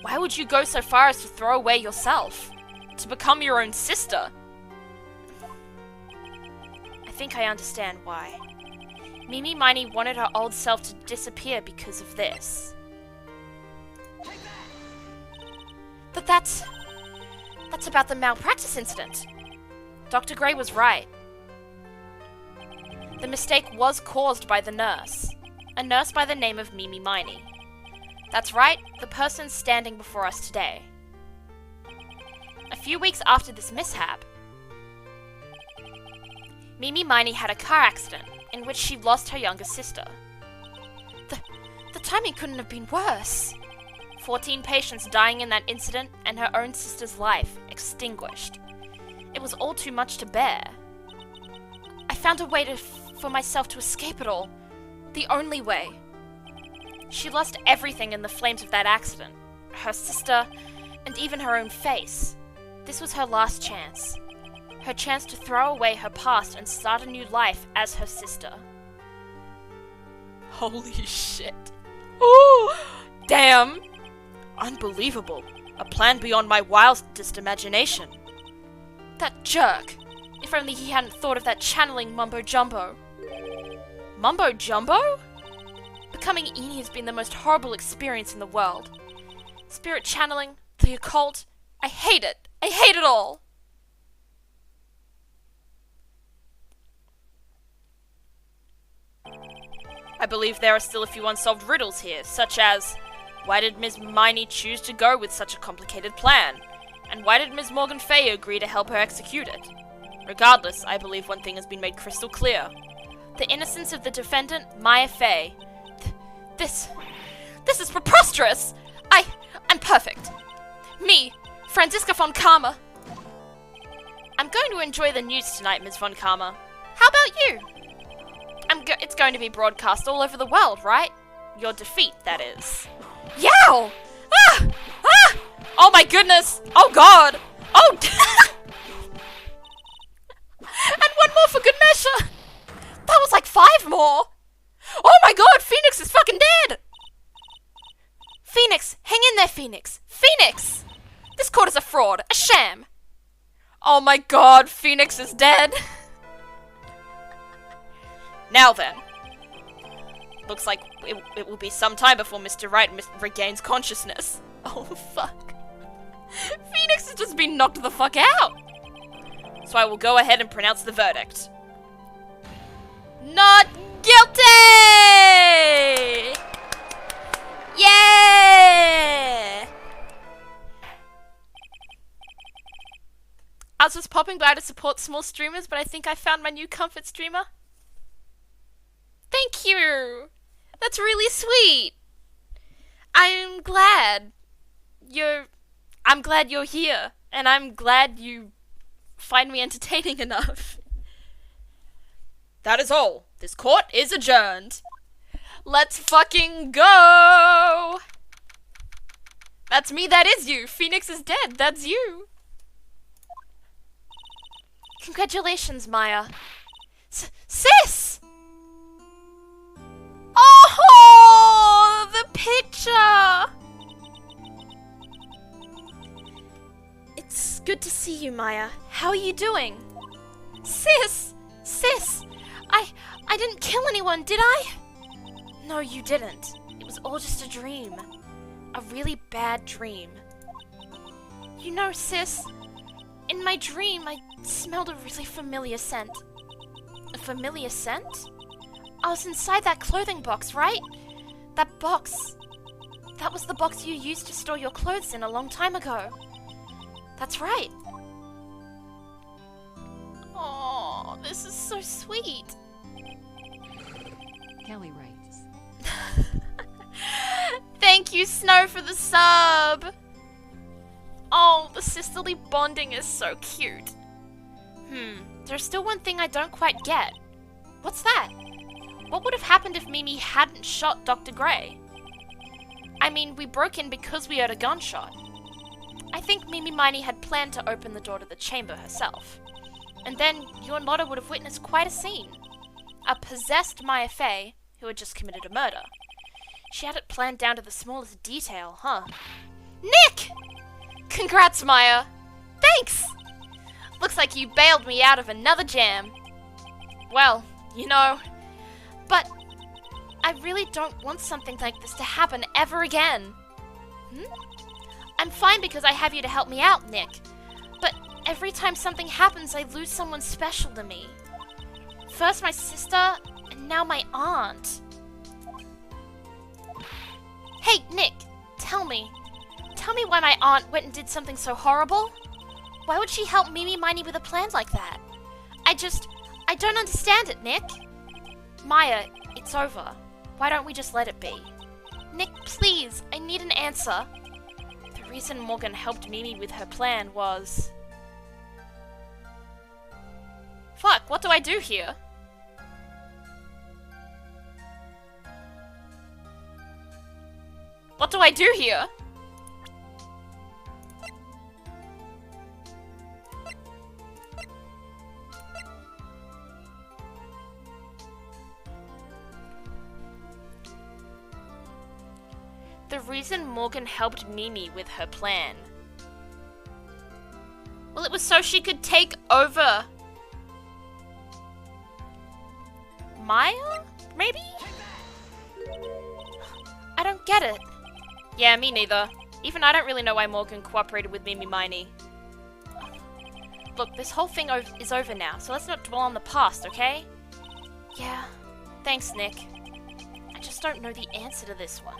Why would you go so far as to throw away yourself? To become your own sister? I think I understand why. EENY MEENY wanted her old self to disappear because of this. But that's about the malpractice incident. Dr. Gray was right. The mistake was caused by the nurse. A nurse by the name of EENY MEENY. That's right, the person standing before us today. A few weeks after this mishap, EENY MEENY had a car accident in which she lost her younger sister. The timing couldn't have been worse. 14 patients dying in that incident and her own sister's life extinguished. It was all too much to bear. I found a way for myself to escape it all. The only way. She lost everything in the flames of that accident. Her sister, and even her own face. This was her last chance. Her chance to throw away her past and start a new life as her sister. Holy shit. Ooh, damn. Unbelievable. A plan beyond my wildest imagination. That jerk. If only he hadn't thought of that channeling mumbo-jumbo. Mumbo-jumbo? Becoming EENY has been the most horrible experience in the world. Spirit channeling, the occult, I hate it. I hate it all. I believe there are still a few unsolved riddles here, such as, why did Ms. MEENY choose to go with such a complicated plan? And why did Ms. Morgan Fay agree to help her execute it? Regardless, I believe one thing has been made crystal clear. The innocence of the defendant, Maya Fay. This is preposterous! I'm perfect. Me, Franziska von Karma. I'm going to enjoy the news tonight, Ms. von Karma. How about you? It's going to be broadcast all over the world, right? Your defeat, that is. Yow! Ah! Ah! Oh my goodness! Oh god! Oh! And one more for good measure! That was like 5 more! Oh my god, Phoenix is fucking dead! Phoenix, hang in there, Phoenix! Phoenix! This court is a fraud, a sham! Oh my god, Phoenix is dead! Now then. Looks like it will be some time before Mr. Wright regains consciousness. Oh fuck. Phoenix has just been knocked the fuck out! So I will go ahead and pronounce the verdict. Not guilty! Yeah! I was just popping by to support small streamers, but I think I found my new comfort streamer. Thank you! That's really sweet! I'm glad you're here, and I'm glad you find me entertaining enough. That is all. This court is adjourned. Let's fucking go! That's me, that is you. Phoenix is dead, that's you. Congratulations, Maya. Sis! Pressure! It's good to see you, Maya. How are you doing? Sis! Sis! I didn't kill anyone, did I? No, you didn't. It was all just a dream. A really bad dream. You know, sis, in my dream I smelled a really familiar scent. A familiar scent? I was inside that clothing box, right? That box. That was the box you used to store your clothes in a long time ago. That's right. Oh, this is so sweet. Kelly writes. Thank you, Snow, for the sub. Oh, the sisterly bonding is so cute. There's still one thing I don't quite get. What's that? What would have happened if Mimi hadn't shot Dr. Gray? I mean, we broke in because we heard a gunshot. I think Mimi Miney had planned to open the door to the chamber herself. And then you and Lotta would have witnessed quite a scene. A possessed Maya Fey, who had just committed a murder. She had it planned down to the smallest detail, huh? Nick! Congrats, Maya! Thanks! Looks like you bailed me out of another jam. Well, you know, but I really don't want something like this to happen ever again. I'm fine because I have you to help me out, Nick. But every time something happens, I lose someone special to me. First my sister, and now my aunt. Hey, Nick, tell me why my aunt went and did something so horrible? Why would she help Mimi Miney with a plan like that? I don't understand it, Nick. Maya, it's over. Why don't we just let it be? Nick, please, I need an answer. The reason Morgan helped Mimi with her plan was... Fuck, what do I do here? What do I do here? The reason Morgan helped Mimi with her plan. Well, it was so she could take over... Maya? Maybe? I don't get it. Yeah, me neither. Even I don't really know why Morgan cooperated with Mimi Miney. Look, this whole thing is over now, so let's not dwell on the past, okay? Yeah, thanks, Nick. I just don't know the answer to this one.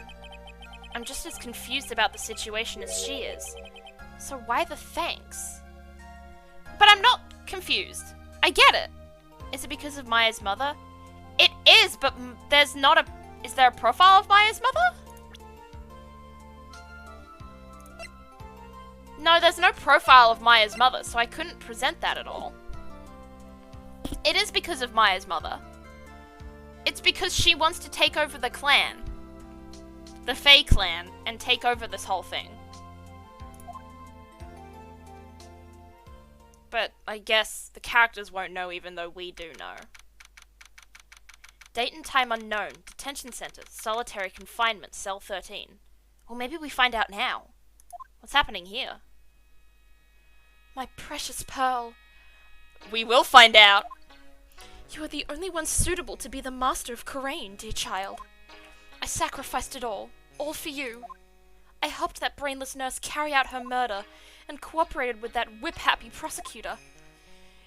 I'm just as confused about the situation as she is. So why the thanks? But I'm not confused. I get it. Is it because of Maya's mother? It is, but there's not a... Is there a profile of Maya's mother? No, there's no profile of Maya's mother, so I couldn't present that at all. It is because of Maya's mother. It's because she wants to take over the clan. The Fae clan, and take over this whole thing. But I guess the characters won't know even though we do know. Date and time unknown. Detention center. Solitary confinement. Cell 13. Or maybe we find out now. What's happening here? My precious Pearl. We will find out. You are the only one suitable to be the master of Coraine, dear child. I sacrificed it all for you. I helped that brainless nurse carry out her murder and cooperated with that whip-happy prosecutor.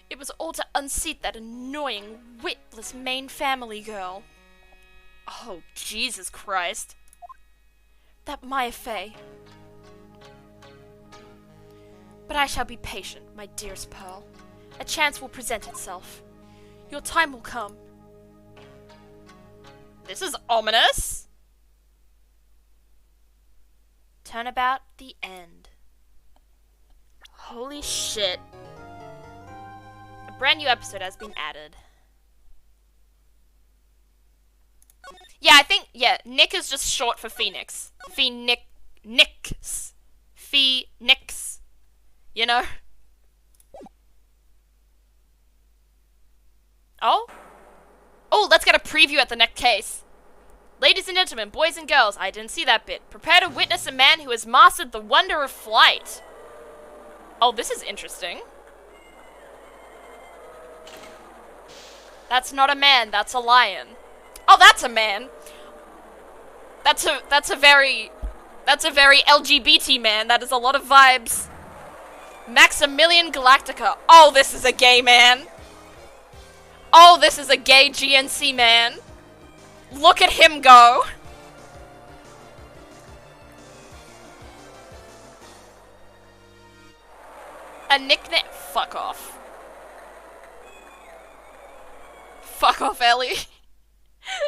It was all to unseat that annoying, witless main family girl. Oh, Jesus Christ. That Maya Fey. But I shall be patient, my dearest Pearl. A chance will present itself. Your time will come. This is ominous. Turnabout, the end. Holy shit. A brand new episode has been added. Yeah, I think, Nick is just short for Phoenix. Phoenix. You know? Oh? Oh, let's get a preview at the next case. Ladies and gentlemen, boys and girls, I didn't see that bit. Prepare to witness a man who has mastered the wonder of flight. Oh, this is interesting. That's not a man, that's a lion. Oh, that's a man. That's a very LGBT man. That is a lot of vibes. Maximilian Galactica. Oh, this is a gay man. Oh, this is a gay GNC man. Look at him go. A nickname. Fuck off. Fuck off, Ellie.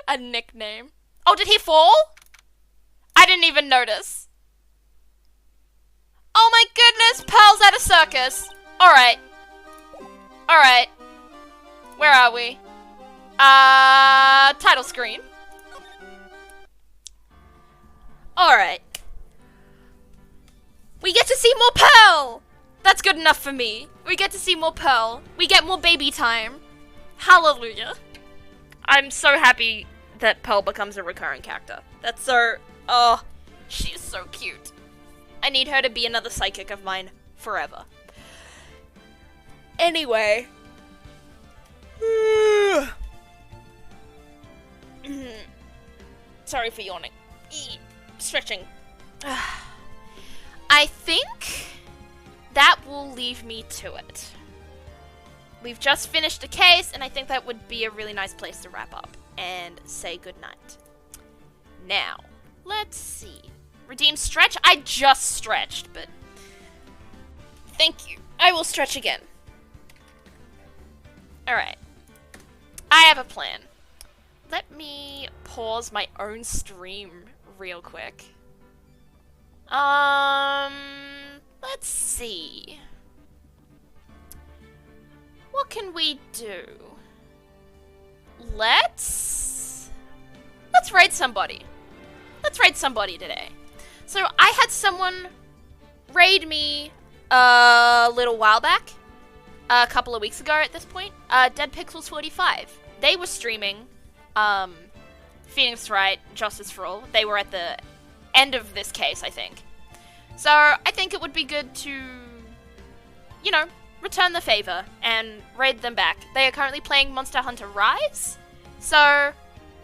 A nickname. Oh, did he fall? I didn't even notice. Oh my goodness, Pearl's at a circus. Alright. Alright. Where are we? Title screen. Alright. We get to see more Pearl! That's good enough for me. We get to see more Pearl. We get more baby time. Hallelujah. I'm so happy that Pearl becomes a recurring character. That's so... Oh, she's so cute. I need her to be another psychic of mine forever. Anyway. Sorry for yawning. Stretching. I think that will leave me to it. We've just finished a case, and I think that would be a really nice place to wrap up and say goodnight. Now, let's see. Redeem stretch? I just stretched, but thank you. I will stretch again. Alright. I have a plan. Let me pause my own stream real quick. Let's see. What can we do? Let's raid somebody. Let's raid somebody today. So I had someone raid me a little while back. A couple of weeks ago at this point. Dead Pixels 45. They were streaming Phoenix Wright, Justice for All. They were at the end of this case, I think. So I think it would be good to, you know, return the favor and raid them back. They are currently playing Monster Hunter Rise. So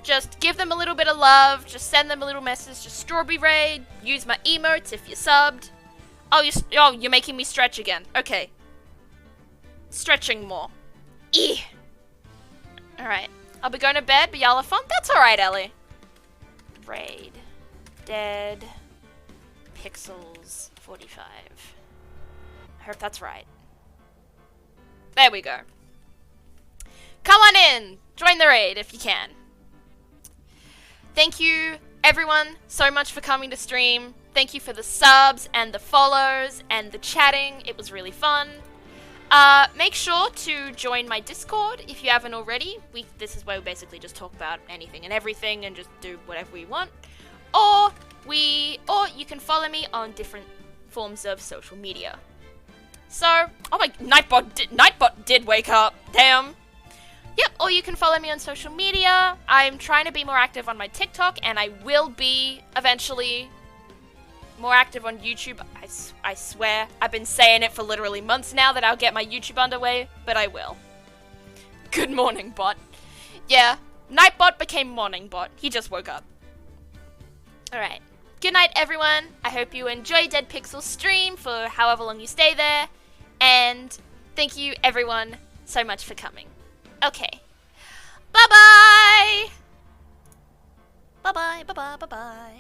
just give them a little bit of love. Just send them a little message. Just strawberry raid. Use my emotes if you're subbed. Oh, you're making me stretch again. Okay. Stretching more. Alright. I'll be going to bed, but y'all have fun? That's alright, Ellie. Raid. Dead. Pixels 45. I hope that's right. There we go. Come on in! Join the raid if you can. Thank you, everyone, so much for coming to stream. Thank you for the subs and the follows and the chatting. It was really fun. Make sure to join my Discord if you haven't already. This is where we basically just talk about anything and everything and just do whatever we want. Or you can follow me on different forms of social media. So, oh my, Nightbot did wake up. Damn. Yep, or you can follow me on social media. I'm trying to be more active on my TikTok, and I will be eventually more active on YouTube. I swear. I've been saying it for literally months now that I'll get my YouTube underway, but I will. Good morning, bot. Yeah, Nightbot became morning bot. He just woke up. Alright. Good night, everyone. I hope you enjoy Dead Pixel stream for however long you stay there. And thank you, everyone, so much for coming. Okay. Bye-bye! Bye-bye, bye-bye, bye-bye.